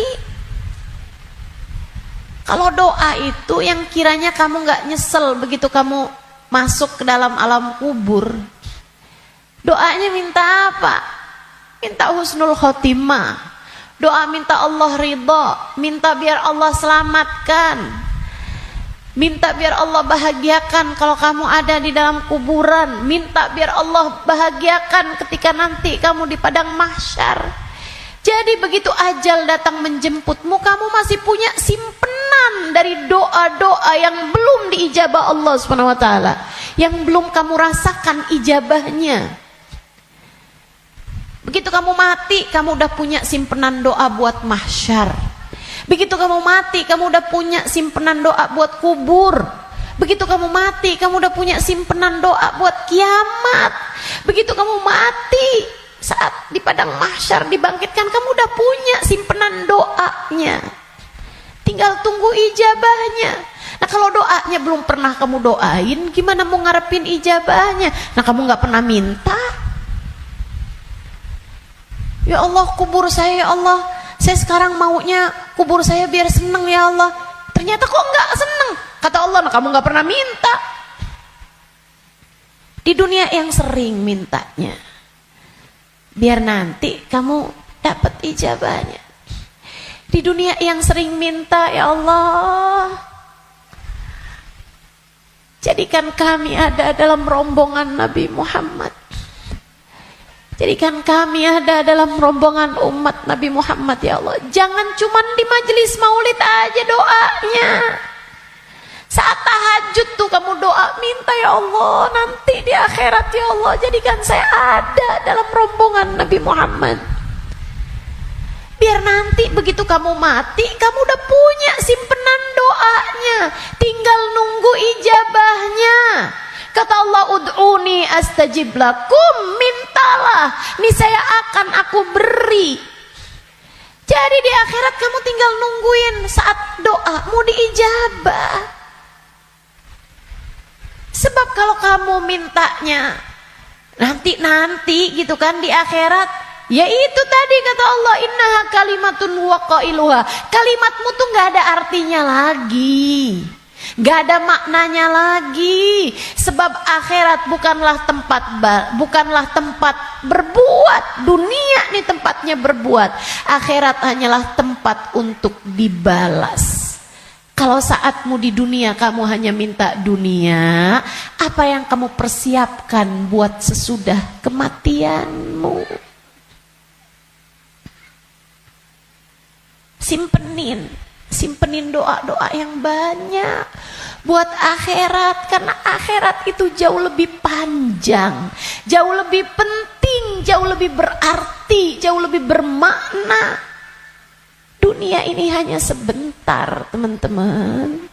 Kalau doa itu yang kiranya kamu gak nyesel begitu kamu masuk ke dalam alam kubur. Doanya minta apa? Minta husnul khotimah. Doa minta Allah ridha, minta biar Allah selamatkan, minta biar Allah bahagiakan kalau kamu ada di dalam kuburan, minta biar Allah bahagiakan ketika nanti kamu di padang mahsyar. Jadi begitu ajal datang menjemputmu, kamu masih punya simpenan dari doa-doa yang belum diijabah Allah SWT, yang belum kamu rasakan ijabahnya. Begitu kamu mati, kamu udah punya simpenan doa buat mahsyar. Begitu kamu mati, kamu udah punya simpenan doa buat kubur. Begitu kamu mati, kamu udah punya simpenan doa buat kiamat. Begitu kamu mati, saat di padang mahsyar dibangkitkan, kamu udah punya simpenan doanya. Tinggal tunggu ijabahnya. Nah kalau doanya belum pernah kamu doain, gimana mau ngarepin ijabahnya? Nah kamu gak pernah minta. Ya Allah, kubur saya, ya Allah, saya sekarang maunya kubur saya biar seneng, ya Allah. Ternyata kok nggak seneng, kata Allah. Nah kamu nggak pernah minta. Di dunia yang sering mintanya, biar nanti kamu dapat ijabahnya. Di dunia yang sering minta, ya Allah, jadikan kami ada dalam rombongan Nabi Muhammad. Jadikan kami ada dalam rombongan umat Nabi Muhammad, ya Allah. Jangan cuma di majelis maulid aja doanya. Saat tahajud tuh kamu doa, minta ya Allah nanti di akhirat ya Allah jadikan saya ada dalam rombongan Nabi Muhammad. Biar nanti begitu kamu mati, kamu udah punya simpenan doanya, tinggal nunggu ijabahnya. Kata Allah, ud'uni astajib lakum, mintalah, niscaya akan aku beri. Jadi di akhirat kamu tinggal nungguin saat doa mau diijabah. Sebab kalau kamu mintanya nanti gitu kan di akhirat, ya itu tadi kata Allah, innaha kalimatun wa qailuha. Kalimatmu tuh nggak ada artinya lagi, nggak ada maknanya lagi. Sebab akhirat bukanlah tempat berbuat. Dunia nih tempatnya berbuat. Akhirat hanyalah tempat untuk dibalas. Kalau saatmu di dunia kamu hanya minta dunia, apa yang kamu persiapkan buat sesudah kematianmu? Simpenin doa-doa yang banyak buat akhirat, karena akhirat itu jauh lebih panjang, jauh lebih penting, jauh lebih berarti, jauh lebih bermakna. Dunia ini hanya sebentar, teman-teman.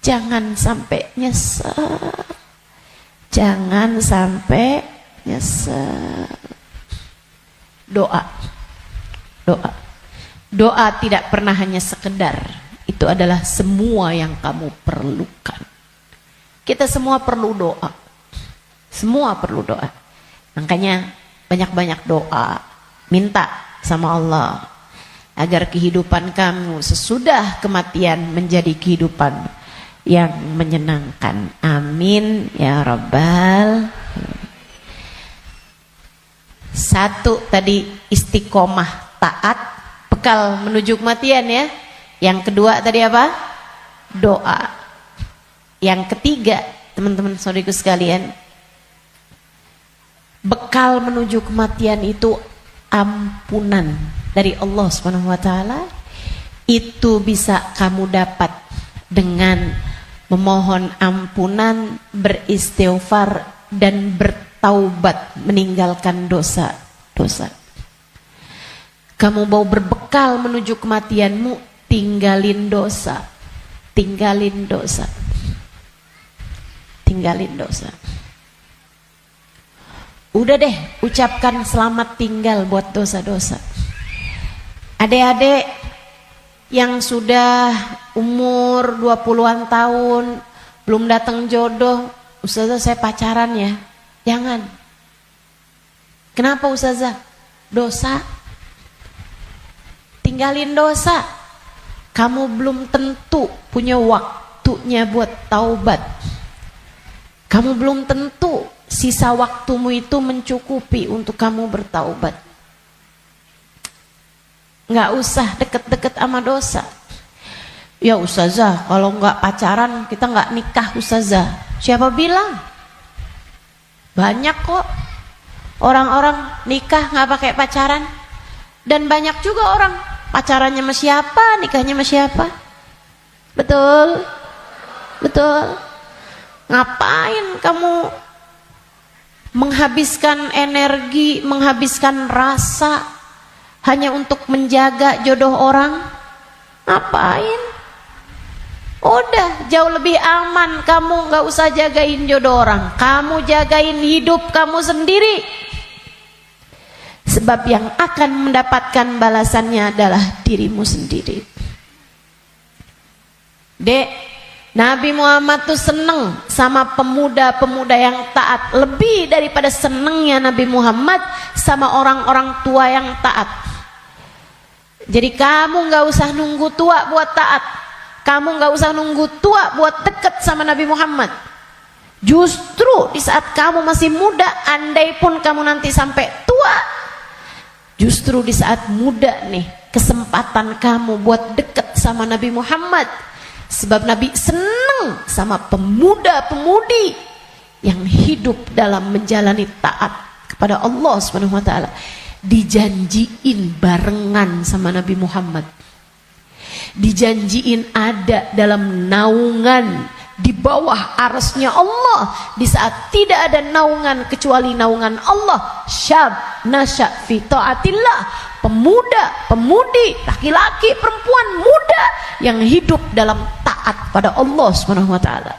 Jangan sampai nyesel. Jangan sampai nyesel. Doa. Doa tidak pernah hanya sekedar. Itu adalah semua yang kamu perlukan. Kita semua perlu doa. Semua perlu doa. Makanya banyak-banyak doa. Minta sama Allah agar kehidupan kamu sesudah kematian menjadi kehidupan yang menyenangkan. Amin ya Rabbal. Satu tadi istiqomah taat, bekal menuju kematian ya. Yang kedua tadi apa? Doa. Yang ketiga, teman-teman saudariku sekalian, bekal menuju kematian itu ampunan dari Allah Subhanahu wa taala. Itu bisa kamu dapat dengan memohon ampunan, beristighfar dan bertaubat, meninggalkan dosa-dosa. Kamu mau berbekal menuju kematianmu, tinggalin dosa. Tinggalin dosa. Tinggalin dosa. Udah deh, ucapkan selamat tinggal buat dosa-dosa. Adik-adik yang sudah umur 20-an tahun, belum datang jodoh, Ustazah saya pacaran ya. Jangan. Kenapa Ustazah? Dosa. Tinggalin dosa. Kamu belum tentu punya waktunya buat taubat. Kamu belum tentu sisa waktumu itu mencukupi untuk kamu bertaubat. Nggak usah deket-deket sama dosa. Ya Ustazah, kalau nggak pacaran kita nggak nikah Ustazah. Siapa bilang? Banyak kok orang-orang nikah nggak pakai pacaran. Dan banyak juga orang pacarannya sama siapa, nikahnya sama siapa. Betul? Betul? Ngapain kamu menghabiskan energi, menghabiskan rasa hanya untuk menjaga jodoh orang? Ngapain? Udah jauh lebih aman kamu gak usah jagain jodoh orang, kamu jagain hidup kamu sendiri. Sebab yang akan mendapatkan balasannya adalah dirimu sendiri. Dek, Nabi Muhammad tuh seneng sama pemuda-pemuda yang taat, lebih daripada senengnya Nabi Muhammad sama orang-orang tua yang taat. Jadi kamu gak usah nunggu tua buat taat. Kamu gak usah nunggu tua buat deket sama Nabi Muhammad. Justru di saat kamu masih muda, andai pun kamu nanti sampai tua, justru di saat muda nih kesempatan kamu buat deket sama Nabi Muhammad. Sebab Nabi seneng sama pemuda-pemudi yang hidup dalam menjalani taat kepada Allah Subhanahu wa taala. Dijanjiin barengan sama Nabi Muhammad. dijanjiin ada dalam naungan di bawah arasnya Allah di saat tidak ada naungan kecuali naungan Allah. Syab nasya fi taatillah, pemuda, pemudi, laki-laki, perempuan, muda yang hidup dalam taat pada Allah Subhanahu wa taala.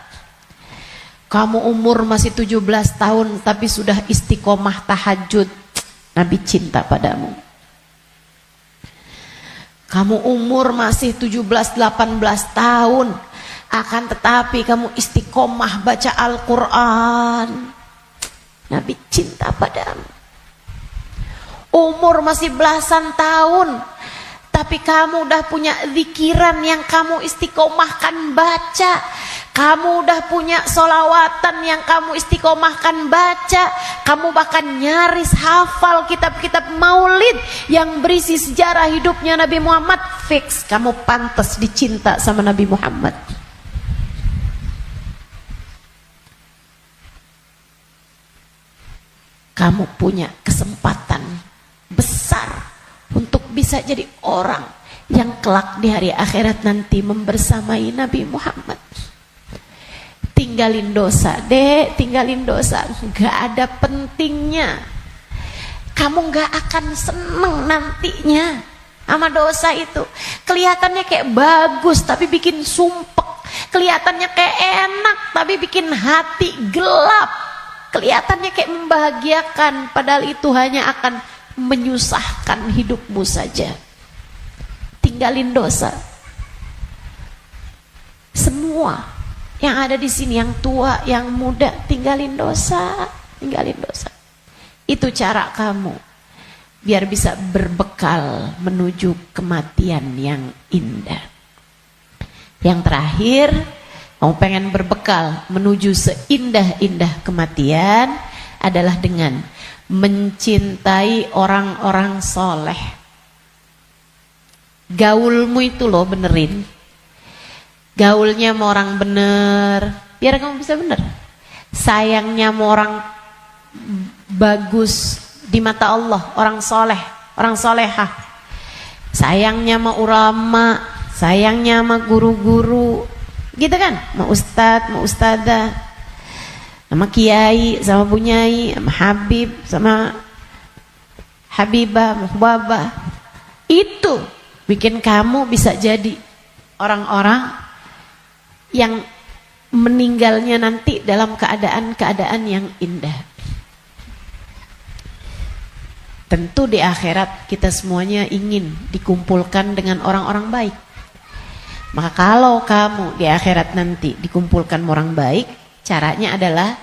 Kamu umur masih 17 tahun tapi sudah istiqomah tahajud, Nabi cinta padamu. Kamu umur masih 17-18 tahun, akan tetapi kamu istiqomah baca Al-Quran, Nabi cinta padamu. Umur masih belasan tahun, tapi kamu udah punya zikiran yang kamu istiqomahkan baca. Kamu udah punya solawatan yang kamu istiqomahkan baca. Kamu bahkan nyaris hafal kitab-kitab maulid yang berisi sejarah hidupnya Nabi Muhammad. Fix, kamu pantas dicinta sama Nabi Muhammad. Kamu punya kesempatan besar untuk bisa jadi orang yang kelak di hari akhirat nanti membersamai Nabi Muhammad. Tinggalin dosa, dek, tinggalin dosa, gak ada pentingnya. Kamu gak akan seneng nantinya sama dosa itu. Kelihatannya kayak bagus tapi bikin sumpek. Kelihatannya kayak enak tapi bikin hati gelap. Kelihatannya kayak membahagiakan padahal itu hanya akan menyusahkan hidupmu saja. Tinggalin dosa. Semua yang ada di sini, yang tua, yang muda, tinggalin dosa, tinggalin dosa. Itu cara kamu biar bisa berbekal menuju kematian yang indah. Yang terakhir, kamu pengen berbekal menuju seindah-indah kematian adalah dengan mencintai orang-orang soleh. Gaulmu itu loh benerin. Gaulnya sama orang bener, biar kamu bisa bener. Sayangnya sama orang bagus di mata Allah, orang soleh, orang solehah. Sayangnya sama ulama, sayangnya sama guru-guru, gitu kan? Sama ustadz, sama ustadzah, sama kiai, sama bunyai, sama habib, sama habibah, sama hubabah. Itu bikin kamu bisa jadi orang-orang yang meninggalnya nanti dalam keadaan-keadaan yang indah. Tentu di akhirat kita semuanya ingin dikumpulkan dengan orang-orang baik. Maka kalau kamu di akhirat nanti dikumpulkan orang baik, caranya adalah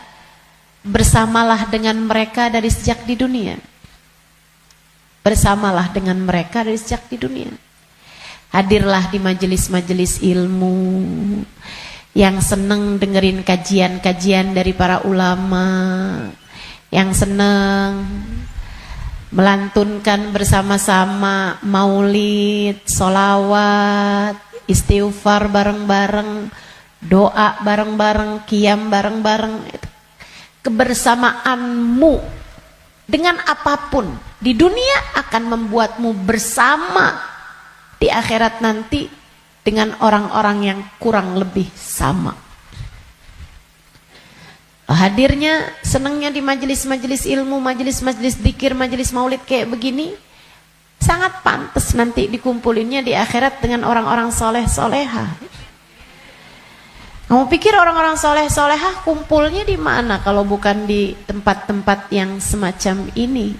bersamalah dengan mereka dari sejak di dunia. Bersamalah dengan mereka dari sejak di dunia. Hadirlah di majelis-majelis ilmu, yang seneng dengerin kajian-kajian dari para ulama, yang seneng melantunkan bersama-sama maulid, solawat, istighfar bareng-bareng, doa bareng-bareng, qiyam bareng-bareng. Kebersamaanmu dengan apapun di dunia akan membuatmu bersama di akhirat nanti dengan orang-orang yang kurang lebih sama. Hadirnya, senangnya di majelis-majelis ilmu, majelis-majelis dzikir, majelis maulid kayak begini, sangat pantas nanti dikumpulinnya di akhirat dengan orang-orang soleh-solehah. Kamu pikir orang-orang soleh-solehah kumpulnya di mana kalau bukan di tempat-tempat yang semacam ini?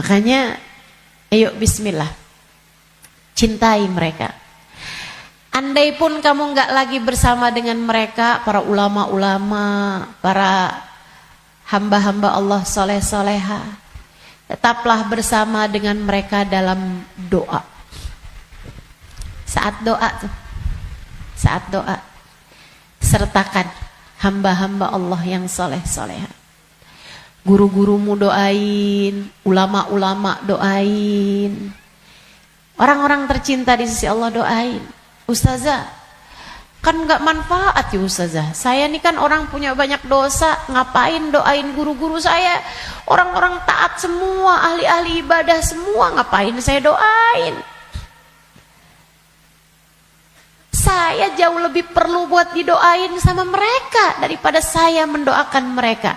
Makanya ayo bismillah, cintai mereka. Andai pun kamu nggak lagi bersama dengan mereka, para ulama-ulama, para hamba-hamba Allah soleh-soleha, tetaplah bersama dengan mereka dalam doa. Saat doa tuh, saat doa, sertakan hamba-hamba Allah yang soleh-soleha. Guru-gurumu doain, ulama-ulama doain, orang-orang tercinta di sisi Allah doain. Ustazah, Kan nggak manfaat ya Ustazah. Saya nih kan orang punya banyak dosa, ngapain doain guru-guru saya? Orang-orang taat semua, ahli-ahli ibadah semua, ngapain saya doain? Saya jauh lebih perlu buat didoain sama mereka daripada saya mendoakan mereka.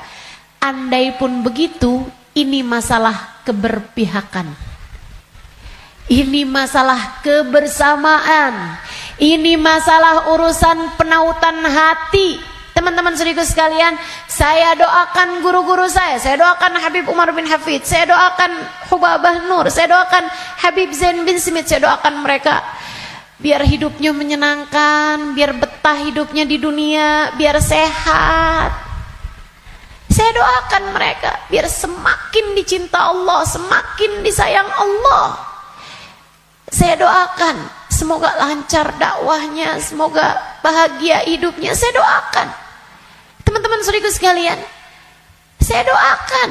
Andai pun begitu, ini masalah keberpihakan. Ini masalah kebersamaan. Ini masalah urusan penautan hati. Teman-teman saudaraku sekalian, saya doakan guru-guru saya doakan Habib Umar bin Hafid, saya doakan Hubabah Nur, saya doakan Habib Zain bin Smith, saya doakan mereka biar hidupnya menyenangkan, biar betah hidupnya di dunia, biar sehat. Saya doakan mereka biar semakin dicinta Allah, semakin disayang Allah. Saya doakan semoga lancar dakwahnya, semoga bahagia hidupnya. Saya doakan. Teman-teman saudaraku sekalian, saya doakan.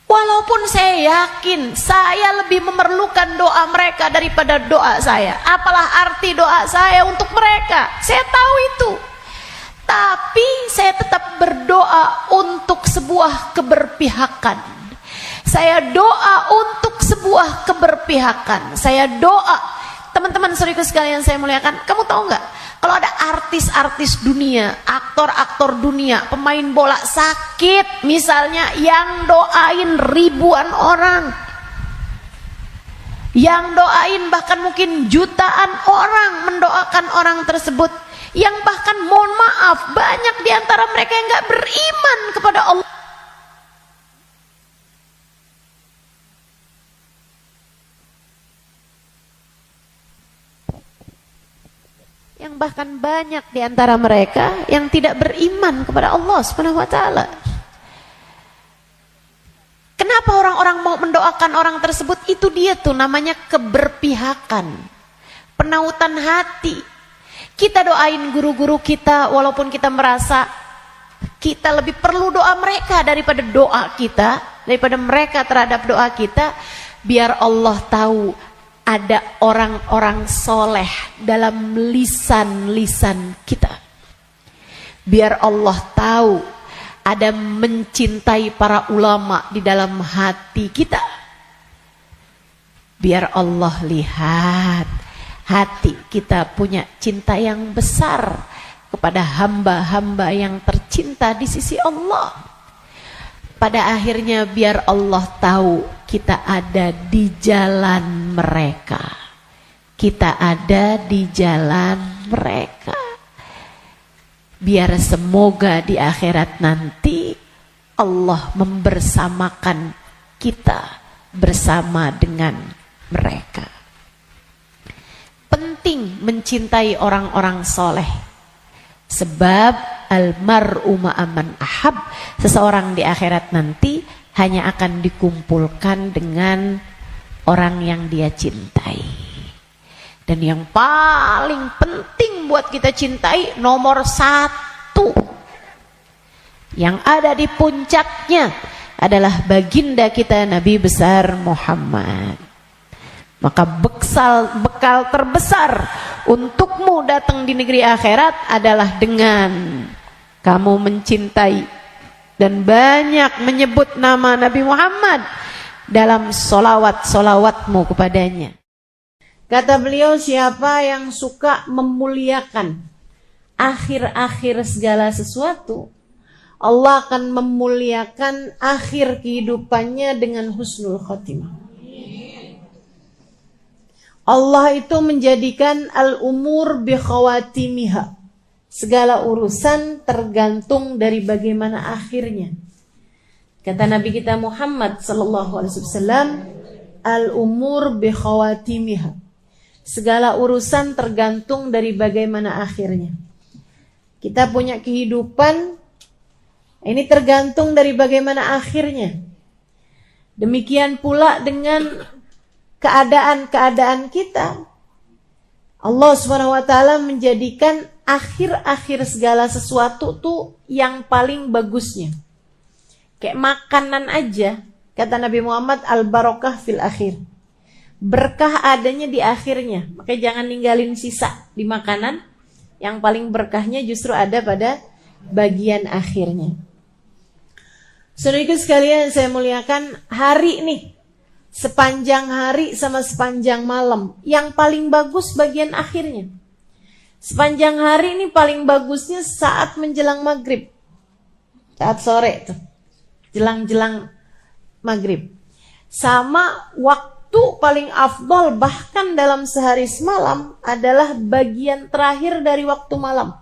Walaupun saya yakin saya lebih memerlukan doa mereka daripada doa saya. Apalah arti doa saya untuk mereka? Saya tahu itu. Tapi saya tetap berdoa untuk sebuah keberpihakan. Saya doa untuk sebuah keberpihakan. Saya doa. Teman-teman saudaraku sekalian saya muliakan, kamu tahu nggak? Kalau ada artis-artis dunia, aktor-aktor dunia, pemain bola sakit misalnya, yang doain ribuan orang, yang doain bahkan mungkin jutaan orang mendoakan orang tersebut, yang bahkan mohon maaf banyak diantara mereka yang nggak beriman kepada Allah. Yang bahkan banyak di antara mereka yang tidak beriman kepada Allah Subhanahu wa taala. Kenapa orang-orang mau mendoakan orang tersebut? Itu dia tuh namanya keberpihakan, penautan hati. Kita doain guru-guru kita walaupun kita merasa kita lebih perlu doa mereka daripada doa kita, daripada mereka terhadap doa kita, biar Allah tahu ada orang-orang soleh dalam lisan-lisan kita. Biar Allah tahu ada mencintai para ulama di dalam hati kita. Biar Allah lihat hati kita punya cinta yang besar kepada hamba-hamba yang tercinta di sisi Allah. Pada akhirnya biar Allah tahu kita ada di jalan mereka. Kita ada di jalan mereka. Biar semoga di akhirat nanti Allah membersamakan kita bersama dengan mereka. Penting mencintai orang-orang soleh. Sebab almar'u ma'aman ahab, seseorang di akhirat nanti hanya akan dikumpulkan dengan orang yang dia cintai. Dan yang paling penting buat kita cintai, nomor satu, yang ada di puncaknya adalah baginda kita Nabi besar Muhammad. Maka bekal terbesar untukmu datang di negeri akhirat adalah dengan kamu mencintai dan banyak menyebut nama Nabi Muhammad dalam solawat-solawatmu kepadanya. Kata beliau, siapa yang suka memuliakan akhir-akhir segala sesuatu, Allah akan memuliakan akhir kehidupannya dengan husnul khotimah. Allah itu menjadikan al-umur bi khawatimiha. Segala urusan tergantung dari bagaimana akhirnya. Kata Nabi kita Muhammad sallallahu alaihi wasallam, al-umur bi khawatimiha. Segala urusan tergantung dari bagaimana akhirnya. Kita punya kehidupan, ini tergantung dari bagaimana akhirnya. Demikian pula dengan keadaan-keadaan kita. Allah SWT menjadikan akhir-akhir segala sesuatu tuh yang paling bagusnya. Kayak makanan aja, kata Nabi Muhammad, al-barakah fil akhir. Berkah adanya di akhirnya. Makanya jangan ninggalin sisa di makanan. Yang paling berkahnya justru ada pada bagian akhirnya. Saudaraku sekalian, saya muliakan, hari nih, sepanjang hari sama sepanjang malam, yang paling bagus bagian akhirnya. Sepanjang hari ini paling bagusnya saat menjelang maghrib, saat sore tuh, jelang-jelang maghrib. Sama waktu paling afdol bahkan dalam sehari semalam adalah bagian terakhir dari waktu malam,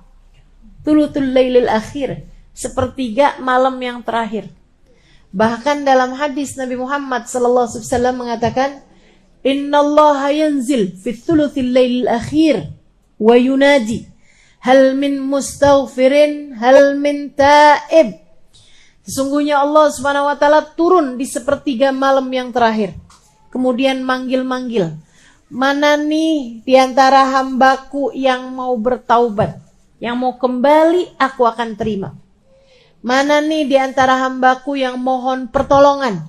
thuluthul lailil akhir, sepertiga malam yang terakhir. Bahkan dalam hadis Nabi Muhammad SAW mengatakan, Innallaha yanzil fi thuluthil lailil akhir wa yunadi hal min mustaghfirin hal min taib. Sesungguhnya Allah Subhanahu wa taala turun di sepertiga malam yang terakhir. Kemudian manggil-manggil, mana nih di antara hambaku yang mau bertaubat, yang mau kembali, aku akan terima. Mana nih di antara hambaku yang mohon pertolongan,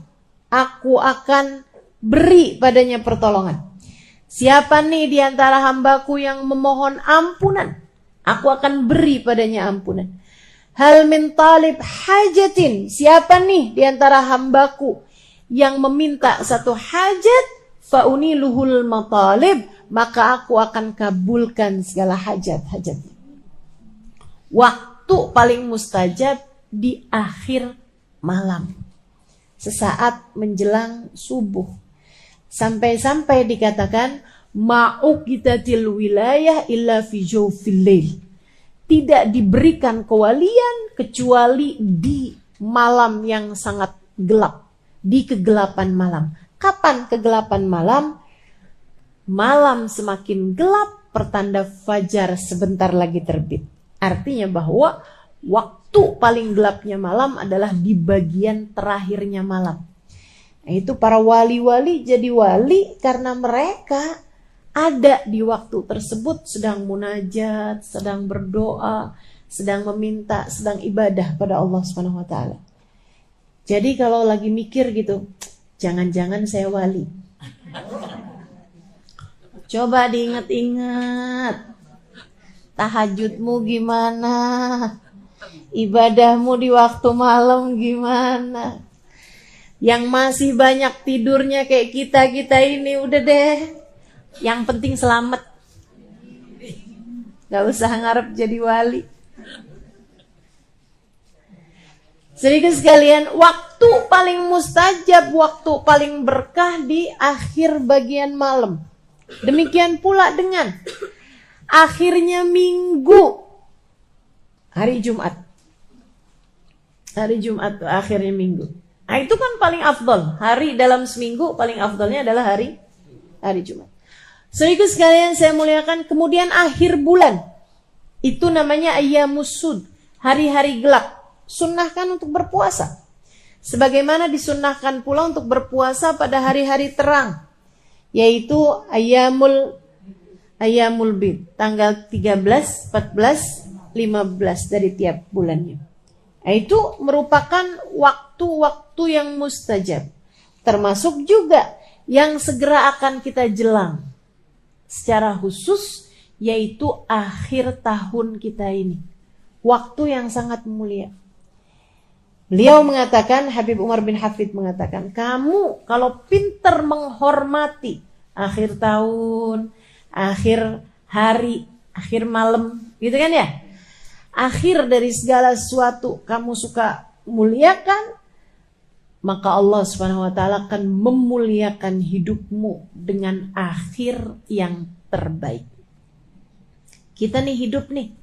aku akan beri padanya pertolongan. Siapa nih di antara hambaku yang memohon ampunan, aku akan beri padanya ampunan. Hal min talib hajatin, siapa nih di antara hambaku yang meminta satu hajat, fauniluhul matalib, maka aku akan kabulkan segala hajat-hajatnya. Waktu paling mustajab di akhir malam, sesaat menjelang subuh. Sampai-sampai dikatakan ma'uqitatil wilayah illa fi jawfil lail. Tidak diberikan kewalian kecuali di malam yang sangat gelap, di kegelapan malam. Kapan kegelapan malam? Malam semakin gelap, pertanda fajar sebentar lagi terbit. Artinya bahwa waktu paling gelapnya malam adalah di bagian terakhirnya malam. Nah, itu para wali-wali jadi wali karena mereka ada di waktu tersebut sedang munajat, sedang berdoa, sedang meminta, sedang ibadah pada Allah Subhanahu wa taala. Jadi kalau lagi mikir gitu, jangan-jangan saya wali. Coba diingat-ingat. Tahajudmu gimana? Ibadahmu di waktu malam gimana? Yang masih banyak tidurnya kayak kita ini udah deh. Yang penting selamat. Gak usah ngarep jadi wali. Sedikit sekalian, waktu paling mustajab, waktu paling berkah di akhir bagian malam. Demikian pula dengan akhirnya minggu, hari Jumat. Hari Jumat tuh akhirnya minggu. Nah, itu kan paling afdol. Hari dalam seminggu paling afdolnya adalah hari Jumat. Sedikit sekalian saya muliakan, kemudian akhir bulan. Itu namanya ayyamus sud, hari-hari gelap. Sunnahkan untuk berpuasa. Sebagaimana disunnahkan pula untuk berpuasa pada hari-hari terang, yaitu ayyamul bid, tanggal 13, 14, 15 dari tiap bulannya. Nah, itu merupakan waktu-waktu yang mustajab. Termasuk juga yang segera akan kita jelang secara khusus, yaitu akhir tahun kita ini. Waktu yang sangat mulia. Beliau mengatakan, Habib Umar bin Hafid mengatakan, kamu kalau pintar menghormati akhir tahun, akhir hari, akhir malam, gitu kan ya? Akhir dari segala sesuatu kamu suka muliakan, maka Allah Subhanahu wa taala akan memuliakan hidupmu dengan akhir yang terbaik. Kita nih hidup nih,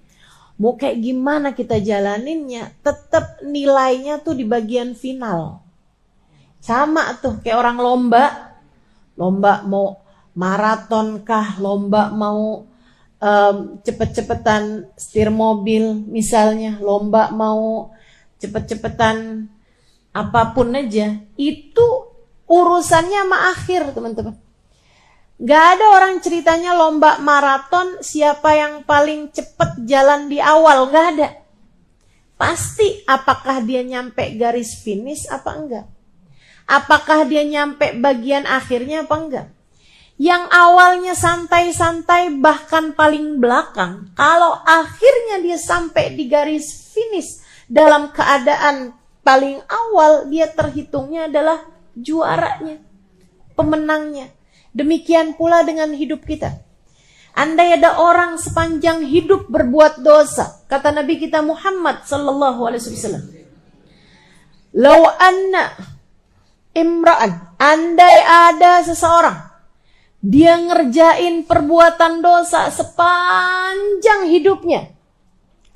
mau kayak gimana kita jalaninnya, tetap nilainya tuh di bagian final. Sama tuh kayak orang lomba mau maraton kah, lomba mau cepet-cepetan setir mobil misalnya, lomba mau cepet-cepetan apapun aja, itu urusannya sama akhir, teman-teman. Gak ada orang ceritanya lomba maraton siapa yang paling cepet jalan di awal, gak ada. Pasti apakah dia nyampe garis finish apa enggak, apakah dia nyampe bagian akhirnya apa enggak. Yang awalnya santai-santai bahkan paling belakang, kalau akhirnya dia sampai di garis finish dalam keadaan paling awal, dia terhitungnya adalah juaranya, pemenangnya. Demikian pula dengan hidup kita. Andai ada orang sepanjang hidup berbuat dosa, kata Nabi kita Muhammad sallallahu alaihi wasallam, "Lau anna imra'an", andai ada seseorang dia ngerjain perbuatan dosa sepanjang hidupnya,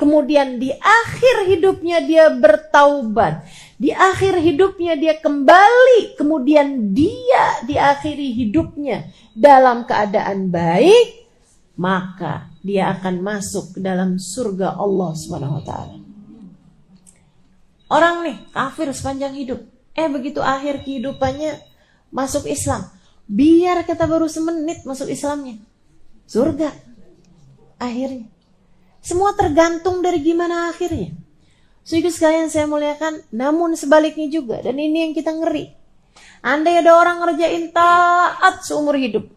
kemudian di akhir hidupnya dia bertaubat, di akhir hidupnya dia kembali, kemudian dia diakhiri hidupnya dalam keadaan baik, maka dia akan masuk ke dalam surga Allah Subhanahu wa taala. Orang nih kafir sepanjang hidup, begitu akhir kehidupannya masuk Islam. Biar kata baru semenit masuk Islamnya, surga akhirnya. Semua tergantung dari gimana akhirnya. Saudara sekalian saya muliakan, namun sebaliknya juga, dan ini yang kita ngeri. Andai ada orang ngerjain taat seumur hidup,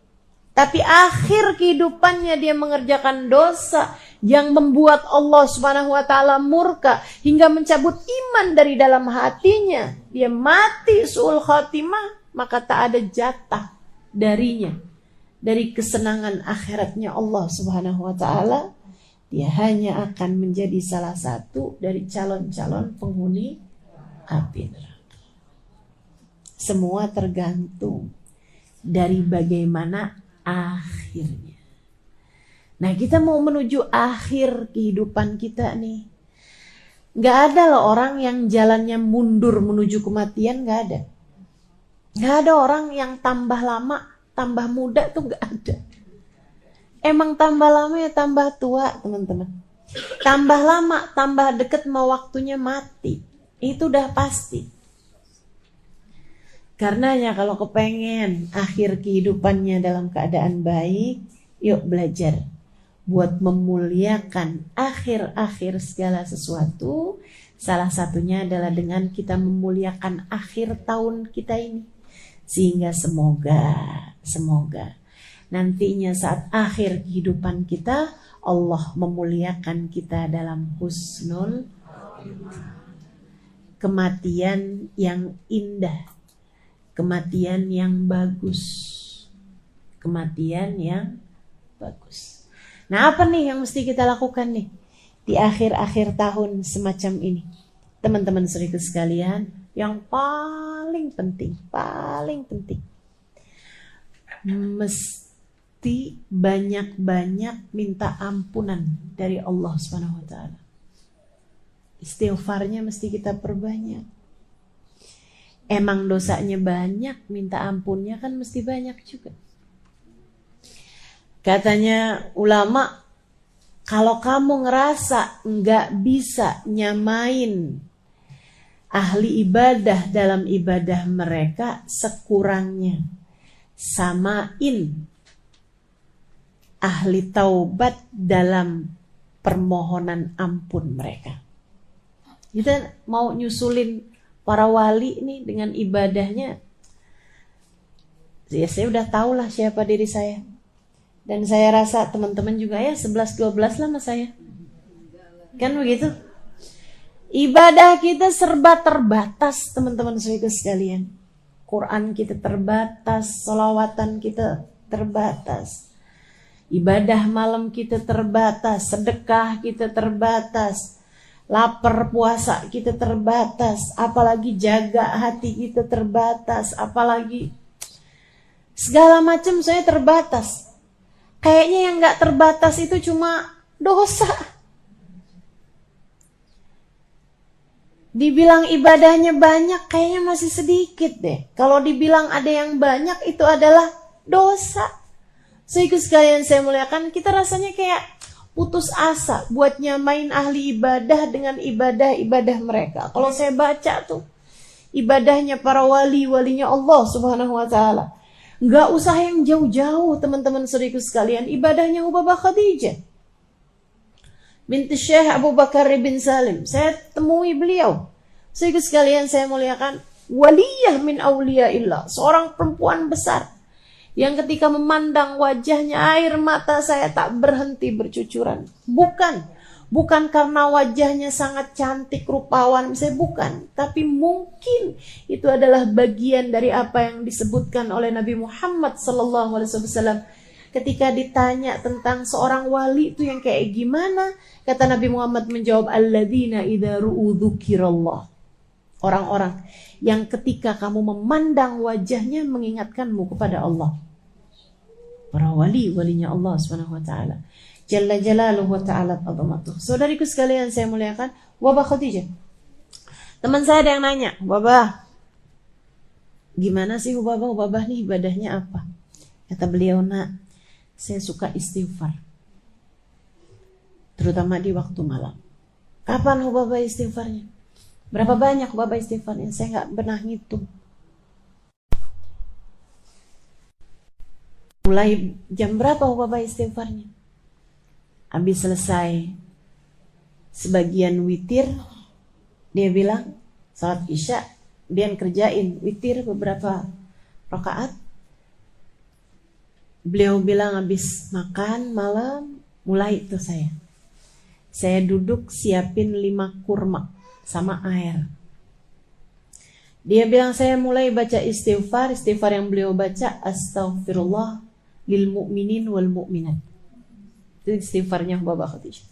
tapi akhir kehidupannya dia mengerjakan dosa yang membuat Allah Subhanahu wa taala murka hingga mencabut iman dari dalam hatinya, dia mati su'ul khatimah, maka tak ada jatah darinya dari kesenangan akhiratnya Allah Subhanahu wa taala. Dia hanya akan menjadi salah satu dari calon-calon penghuni api neraka. Semua tergantung dari bagaimana akhirnya. Nah, kita mau menuju akhir kehidupan kita nih. Gak ada loh orang yang jalannya mundur menuju kematian, gak ada. Gak ada orang yang tambah lama, tambah muda tuh gak ada. Emang tambah lama ya tambah tua, teman-teman. Tambah lama, tambah deket mau waktunya mati. Itu udah pasti. Karenanya kalau kepengen akhir kehidupannya dalam keadaan baik, yuk belajar buat memuliakan akhir-akhir segala sesuatu. Salah satunya adalah dengan kita memuliakan akhir tahun kita ini. Sehingga semoga nantinya saat akhir kehidupan kita, Allah memuliakan kita dalam husnul kematian yang indah, kematian yang bagus, kematian yang bagus. Nah, apa nih yang mesti kita lakukan nih di akhir-akhir tahun semacam ini, teman-teman saudara sekalian? Yang paling penting mesti banyak-banyak minta ampunan dari Allah Subhanahu wa taala. Istighfarnya mesti kita perbanyak. Emang dosanya banyak, minta ampunnya kan mesti banyak juga. Katanya ulama, kalau kamu ngerasa nggak bisa nyamain ahli ibadah dalam ibadah mereka, sekurangnya samain ahli taubat dalam permohonan ampun mereka. Kita mau nyusulin para wali nih dengan ibadahnya. Ya, saya udah tahu lah siapa diri saya. Dan saya rasa teman-teman juga ya 11-12 lah sama saya. Kan begitu? Ibadah kita serba terbatas, teman-teman sekalian. Quran kita terbatas, sholawatan kita terbatas. Ibadah malam kita terbatas, sedekah kita terbatas, lapar puasa kita terbatas, apalagi jaga hati kita terbatas, apalagi segala macam saya terbatas. Kayaknya yang gak terbatas itu cuma dosa. Dibilang ibadahnya banyak, kayaknya masih sedikit deh. Kalau dibilang ada yang banyak, itu adalah dosa. Ikut sekalian saya muliakan, kita rasanya kayak putus asa buat nyamain ahli ibadah dengan ibadah-ibadah mereka. Kalau saya baca tuh ibadahnya para walinya Allah Subhanahu wa taala, nggak usah yang jauh-jauh, teman-teman saudaraku sekalian. Ibadahnya Hubabah Khadijah binti Syekh Abu Bakar bin Salim, saya temui beliau. Saudaraku sekalian saya muliakan, waliyah min auliyaillah, seorang perempuan besar Yang ketika memandang wajahnya air mata saya tak berhenti bercucuran. Bukan karena wajahnya sangat cantik, rupawan, misalnya bukan. Tapi mungkin itu adalah bagian dari apa yang disebutkan oleh Nabi Muhammad SAW. Ketika ditanya tentang seorang wali itu yang kayak gimana, kata Nabi Muhammad menjawab, alladzina idza ru'u dzukirallah. Orang-orang yang ketika kamu memandang wajahnya mengingatkanmu kepada Allah. Para walinya Allah Subhanahu wa taala. Jalla jalaluhu wa ta'ala azamatuh. Saudariku sekalian saya muliakan, Wabah Khadijah. Teman saya ada yang nanya, Wabah, gimana sih Wabah nih ibadahnya apa? Kata beliau, nak, saya suka istighfar. Terutama di waktu malam. Kapan Wabah istighfarnya? Berapa banyak Wabah istighfarnya? Saya nggak pernah ngitung. Mulai jam berapa Wabah istighfarnya? Habis selesai sebagian witir, dia bilang salat isya, dia kerjain witir beberapa rakaat. Beliau bilang habis makan malam, mulai itu saya duduk siapin 5 kurma sama air. Dia bilang saya mulai baca istighfar yang beliau baca, astaghfirullah lil mu'minin wal mu'minat. Itu istighfarnya Wabah Khadijah.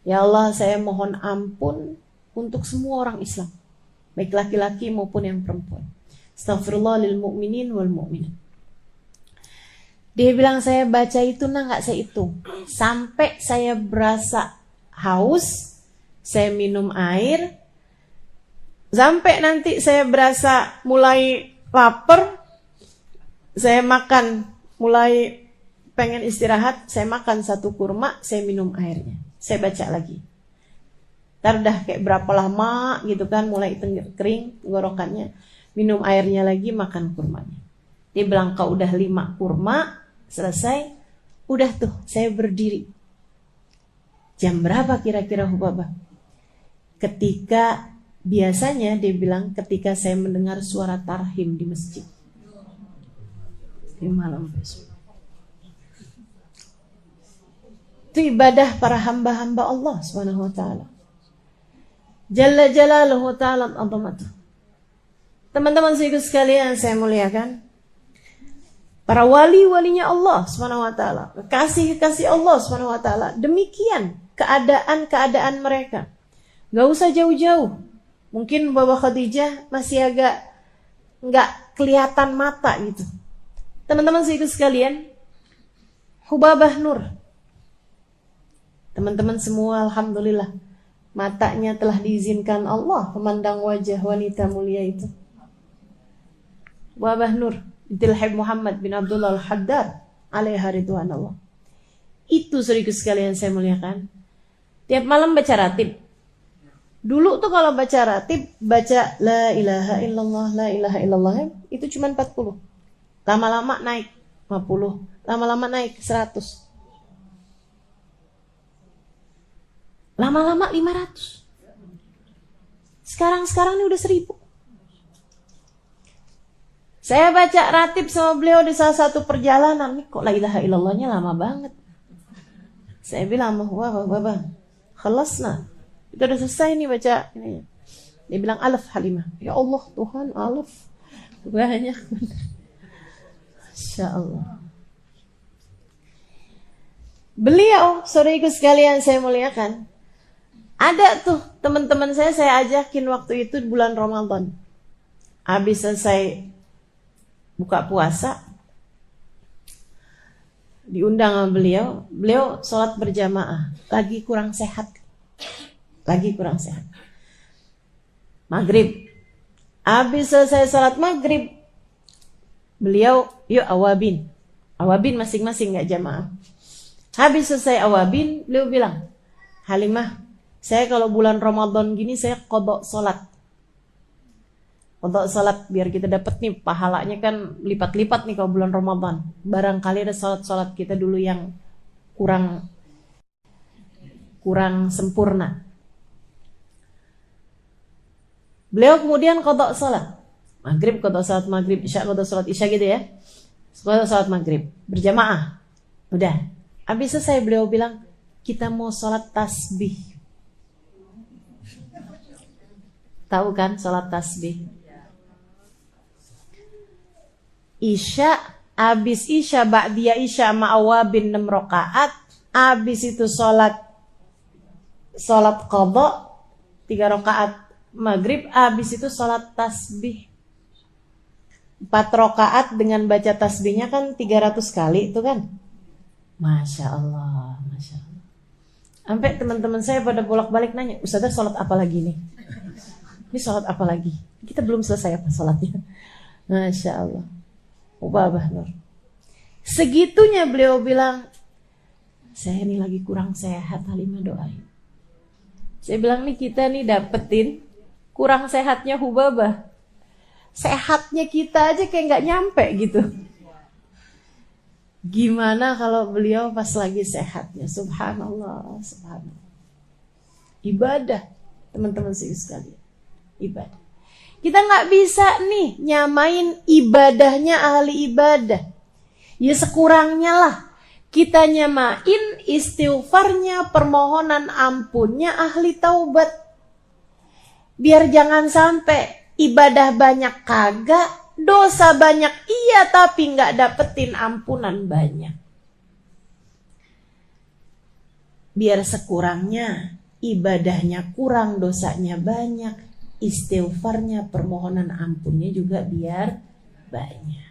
Ya Allah, saya mohon ampun untuk semua orang Islam, baik laki-laki maupun yang perempuan. Astaghfirullah lil mu'minin wal mu'minat. Dia bilang saya baca itu nggak saya hitung. Sampai saya berasa haus, saya minum air. Sampai nanti saya berasa mulai lapar, saya makan, mulai pengen istirahat, saya makan 1 kurma, saya minum airnya. Saya baca lagi. Ntar udah kayak berapa lama gitu kan, mulai kering tenggorokannya. Minum airnya lagi, makan kurmanya. Dia bilang kalau udah 5 kurma, selesai, udah tuh saya berdiri. Jam berapa kira-kira Hubabah? Ketika biasanya dia bilang ketika saya mendengar suara tarhim di masjid. Di malam besok. Itu ibadah para hamba-hamba Allah Subhanahu wa taala. Jalla jalaluhu ta'ala azamatuh. Teman-teman sekalian saya muliakan, para walinya Allah Subhanahu wa taala, kekasih Allah Subhanahu wa taala, demikian keadaan mereka. Gak usah jauh-jauh. Mungkin Wabah Khadijah masih agak nggak kelihatan mata gitu. Teman-teman sekalian, Hubabah Nur. Teman-teman semua alhamdulillah matanya telah diizinkan Allah memandang wajah wanita mulia itu. Hubabah Nur binti Habib Muhammad bin Abdullah Al-Haddad alaiha ridwanullah. Itu saudaraku sekalian saya muliakan. Tiap malam baca ratib. Dulu tuh kalau baca ratib, baca la ilaha illallah, itu cuma 40. Lama-lama naik 50, lama-lama naik 100. Lama-lama 500. Sekarang ini udah 1000. Saya baca ratib sama beliau di salah satu perjalanan, nih kok la ilaha illallahnya lama banget. Saya bilang, wah, khalasna. Itu udah selesai nih baca ini. Dia bilang alaf Halimah. Ya Allah Tuhan, alaf banyak. Masya Allah. Beliau, saudaraku sekalian saya muliakan, ada tuh teman-teman saya ajakin waktu itu bulan Ramadan. Habis selesai buka puasa, diundang sama beliau sholat berjamaah, lagi kurang sehat. Maghrib. Habis selesai salat maghrib, beliau yuk awabin masing-masing nggak jamaah. Habis selesai awabin, beliau bilang, Halimah, saya kalau bulan Ramadan gini saya qadha salat biar kita dapat nih pahalanya kan lipat-lipat nih kalau bulan Ramadan. Barangkali ada salat kita dulu yang kurang sempurna. Beliau kemudian qadha salat maghrib, qadha salat maghrib, isya qadha salat isya gitu ya. Sholat maghrib berjamaah. Udah. Habis selesai beliau bilang, kita mau sholat tasbih. Tahu kan sholat tasbih? Isya, habis isya, ba'diyah isya sama awabin 6 rakaat. Habis itu sholat qadha 3 rakaat maghrib. Habis itu sholat tasbih 4 rakaat dengan baca tasbihnya kan 300 kali itu kan. Masya Allah, Masya Allah. Sampai teman-teman saya pada bolak-balik nanya, Ustazah sholat apa lagi nih? Ini sholat apa lagi? Kita belum selesai apa sholatnya. Masya Allah. Ubah Nur. Segitunya beliau bilang, saya ini lagi kurang sehat, Halimah doain. Saya bilang nih kita nih dapetin kurang sehatnya Hubabah. Sehatnya kita aja kayak gak nyampe gitu. Gimana kalau beliau pas lagi sehatnya? Subhanallah, subhanallah. Ibadah, teman-teman sekalian. Ibadah. Kita gak bisa nih nyamain ibadahnya ahli ibadah. Ya sekurangnya lah kita nyamain istighfarnya, permohonan ampunnya ahli taubat. Biar jangan sampai ibadah banyak kagak, dosa banyak iya tapi gak dapetin ampunan banyak. Biar sekurangnya ibadahnya kurang, dosanya banyak, istighfarnya, permohonan ampunnya juga biar banyak.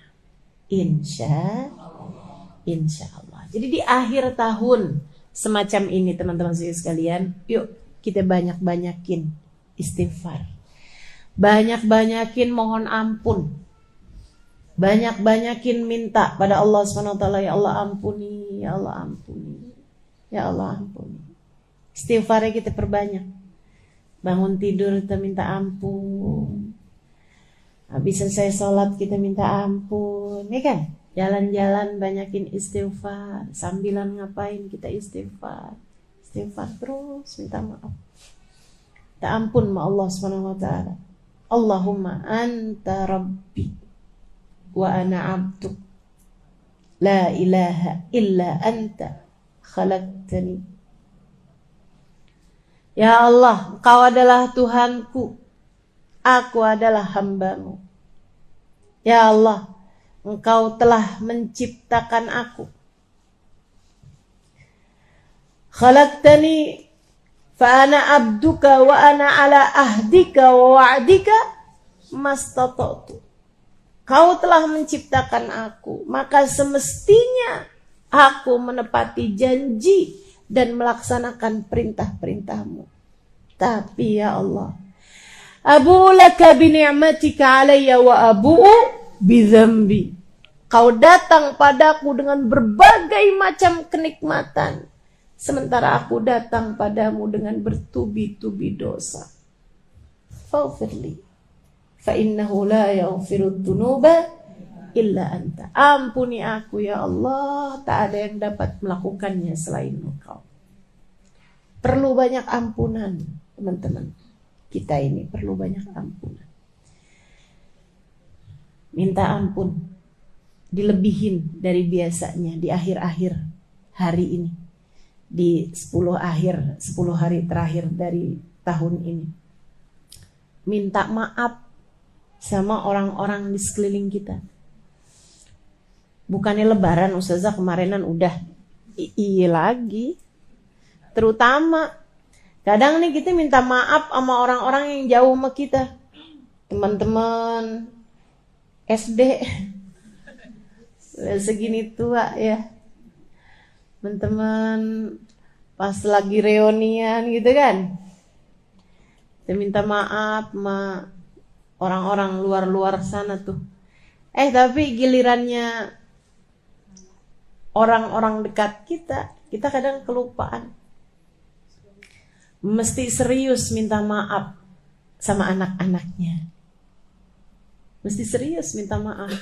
Insya Allah. Jadi di akhir tahun semacam ini teman-teman sekalian, yuk kita banyak-banyakin istighfar. Banyak-banyakin mohon ampun. Banyak-banyakin minta pada Allah SWT, ya Allah ampuni, ya Allah ampuni. Ya Allah ampuni. Istighfarnya kita perbanyak. Bangun tidur kita minta ampun. Habis selesai sholat kita minta ampun. Ini kan? Jalan-jalan banyakin istighfar. Sambilan ngapain kita istighfar. Istighfar terus minta maaf. Minta ampun sama Allah SWT. Allahumma anta rabbi wa ana abduk. La ilaha illa anta khalaqtani. Ya Allah, Engkau adalah Tuhanku, aku adalah hambamu. Ya Allah, Engkau telah menciptakan aku. Khalaqtani fa ana abduka wa ana ala ahdika wa wa'dika mastata'tu. Kau telah menciptakan aku, maka semestinya aku menepati janji dan melaksanakan perintah-perintahmu. Tapi ya Allah, abu'u laka bi ni'matika alayya wa abu'u bi dzambi. Kau datang padaku dengan berbagai macam kenikmatan, sementara aku datang padamu dengan bertubi-tubi dosa. Faghfirli fa innahu la yaghfiru dzunuba illa anta. Ampuni aku ya Allah, tak ada yang dapat melakukannya selain Engkau. Perlu banyak ampunan, teman-teman. Kita ini perlu banyak ampunan. Minta ampun, dilebihin dari biasanya di akhir-akhir hari ini. Di 10 hari terakhir dari tahun ini. Minta maaf sama orang-orang di sekeliling kita. Bukannya lebaran Ustazah kemarinan udah. Iya lagi. Terutama kadang nih kita minta maaf sama orang-orang yang jauh sama kita. Teman-teman SD segini tua ya. Teman-teman pas lagi reunian gitu kan. Kita minta maaf sama orang-orang luar-luar sana tuh. Tapi gilirannya orang-orang dekat kita kadang kelupaan. Mesti serius minta maaf sama anak-anaknya. Mesti serius minta maaf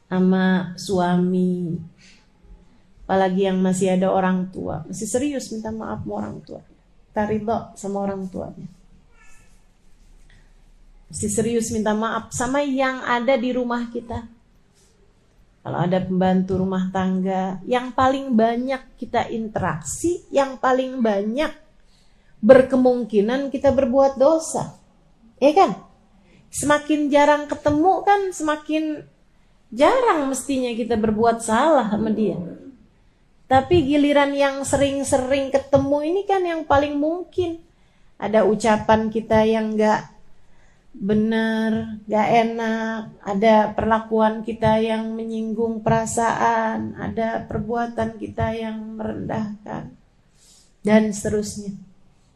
sama suami. Apalagi yang masih ada orang tua. Mesti serius minta maaf sama orang tua. Kita ridho sama orang tuanya. Mesti serius minta maaf sama yang ada di rumah kita. kalau ada pembantu rumah tangga, yang paling banyak kita interaksi, yang paling banyak berkemungkinan kita berbuat dosa. Ya kan? Semakin jarang ketemu kan semakin jarang mestinya kita berbuat salah sama dia. Tapi giliran yang sering-sering ketemu ini kan yang paling mungkin. Ada ucapan kita yang gak benar, gak enak. Ada perlakuan kita yang menyinggung perasaan. Ada perbuatan kita yang merendahkan. Dan seterusnya.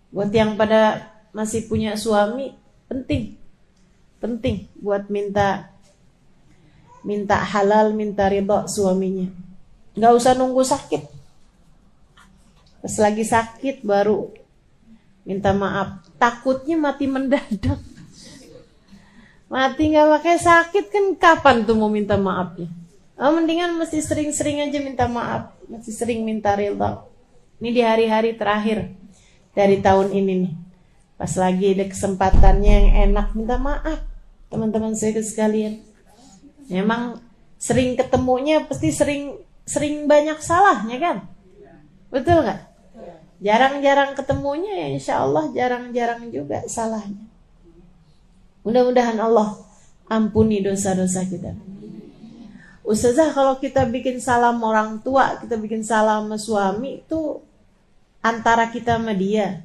Buat yang pada masih punya suami, penting buat minta halal, minta ridha suaminya. Gak usah nunggu sakit. Pas lagi sakit baru minta maaf. Takutnya mati mendadak. Mati gak pakai sakit kan kapan tuh mau minta maafnya? Mendingan mesti sering-sering aja minta maaf. Mesti sering minta ridha. Ini di hari-hari terakhir dari tahun ini nih. Pas lagi ada kesempatannya yang enak, minta maaf. Teman-teman saya sekalian. Memang sering ketemunya pasti sering banyak salahnya kan? Betul gak? Jarang-jarang ketemunya ya insya Allah jarang-jarang juga salahnya. Mudah-mudahan Allah ampuni dosa-dosa kita. Ustazah, kalau kita bikin salah sama orang tua, kita bikin salah sama suami, itu antara kita sama dia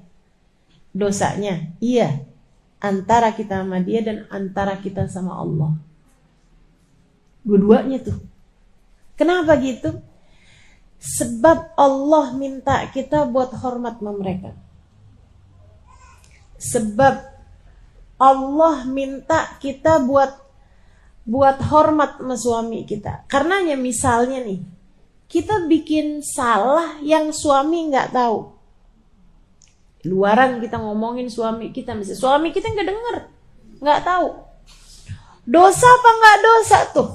dosanya. Iya, antara kita sama dia dan antara kita sama Allah. Dua-duanya tuh. Kenapa gitu? Sebab Allah minta kita buat hormat sama mereka. Sebab Allah minta kita buat hormat sama suami kita. Karenanya misalnya nih, kita bikin salah yang suami nggak tahu. Luaran kita ngomongin suami kita, misalnya suami kita nggak denger, nggak tahu. Dosa apa nggak dosa tuh?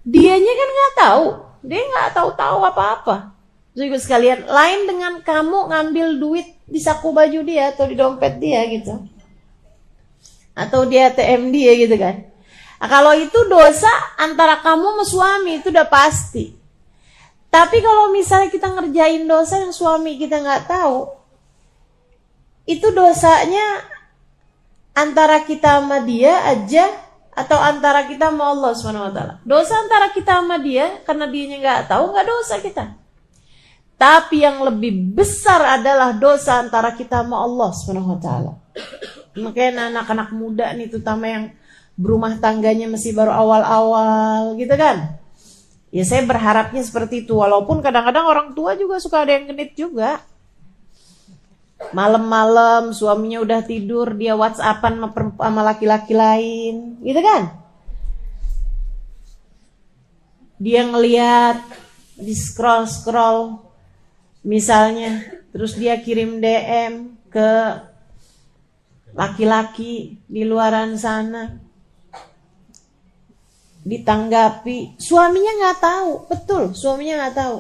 Dianya kan nggak tahu, dia nggak tahu apa-apa. Jadi sekalian, lain dengan kamu ngambil duit di saku baju dia atau di dompet dia gitu, atau di ATM dia gitu kan. Nah, kalau itu dosa antara kamu sama suami itu udah pasti. Tapi kalau misalnya kita ngerjain dosa yang suami kita nggak tahu, itu dosanya antara kita sama dia aja atau antara kita sama Allah SWT. Dosa antara kita sama dia karena dianya nggak tahu, nggak dosa kita. Tapi yang lebih besar adalah dosa antara kita sama Allah SWT. Makanya anak-anak muda nih, terutama yang berumah tangganya masih baru awal-awal gitu kan. Ya saya berharapnya seperti itu. Walaupun kadang-kadang orang tua juga suka ada yang genit juga. Malam-malam suaminya udah tidur, dia WhatsAppan sama laki-laki lain, gitu kan? Dia ngelihat, di scroll misalnya, terus dia kirim DM ke laki-laki di luaran sana, ditanggapi, suaminya nggak tahu, betul, suaminya nggak tahu,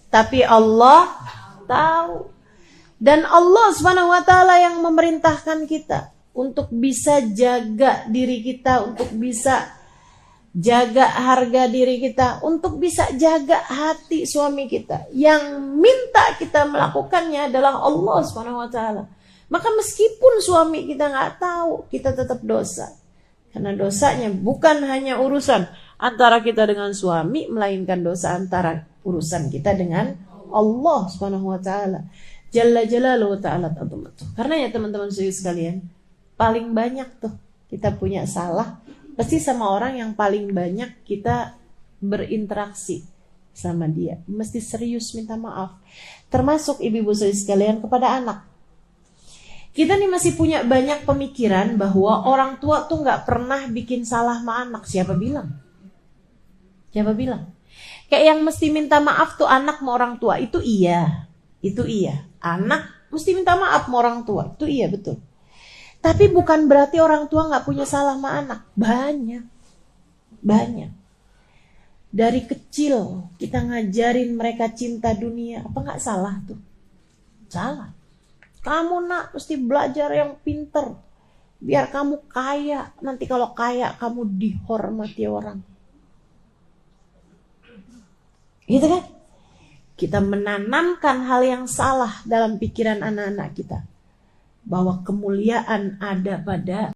tapi Allah tahu. Dan Allah SWT yang memerintahkan kita untuk bisa jaga diri kita, untuk bisa jaga harga diri kita, untuk bisa jaga hati suami kita. Yang minta kita melakukannya adalah Allah SWT. Maka meskipun suami kita nggak tahu, kita tetap dosa. Karena dosanya bukan hanya urusan antara kita dengan suami, melainkan dosa antara urusan kita dengan Allah SWT. Jalla jalaluhu ta'ala ta'ala. Karena ya teman-teman sekalian, paling banyak tuh kita punya salah pasti sama orang yang paling banyak kita berinteraksi sama dia. Mesti serius minta maaf. Termasuk ibu-ibu sekalian kepada anak. Kita nih masih punya banyak pemikiran bahwa orang tua tuh gak pernah bikin salah sama anak. Siapa bilang? Siapa bilang? Kayak yang mesti minta maaf tuh anak sama orang tua. Itu iya. Itu iya. Anak mesti minta maaf sama orang tua. Itu iya, betul. Tapi bukan berarti orang tua gak punya salah sama anak. Banyak. Dari kecil kita ngajarin mereka cinta dunia. Apa gak salah tuh? Salah. Kamu nak mesti belajar yang pinter. Biar kamu kaya. Nanti kalau kaya kamu dihormati orang. Gitu kan? Kita menanamkan hal yang salah dalam pikiran anak-anak kita, bahwa kemuliaan ada pada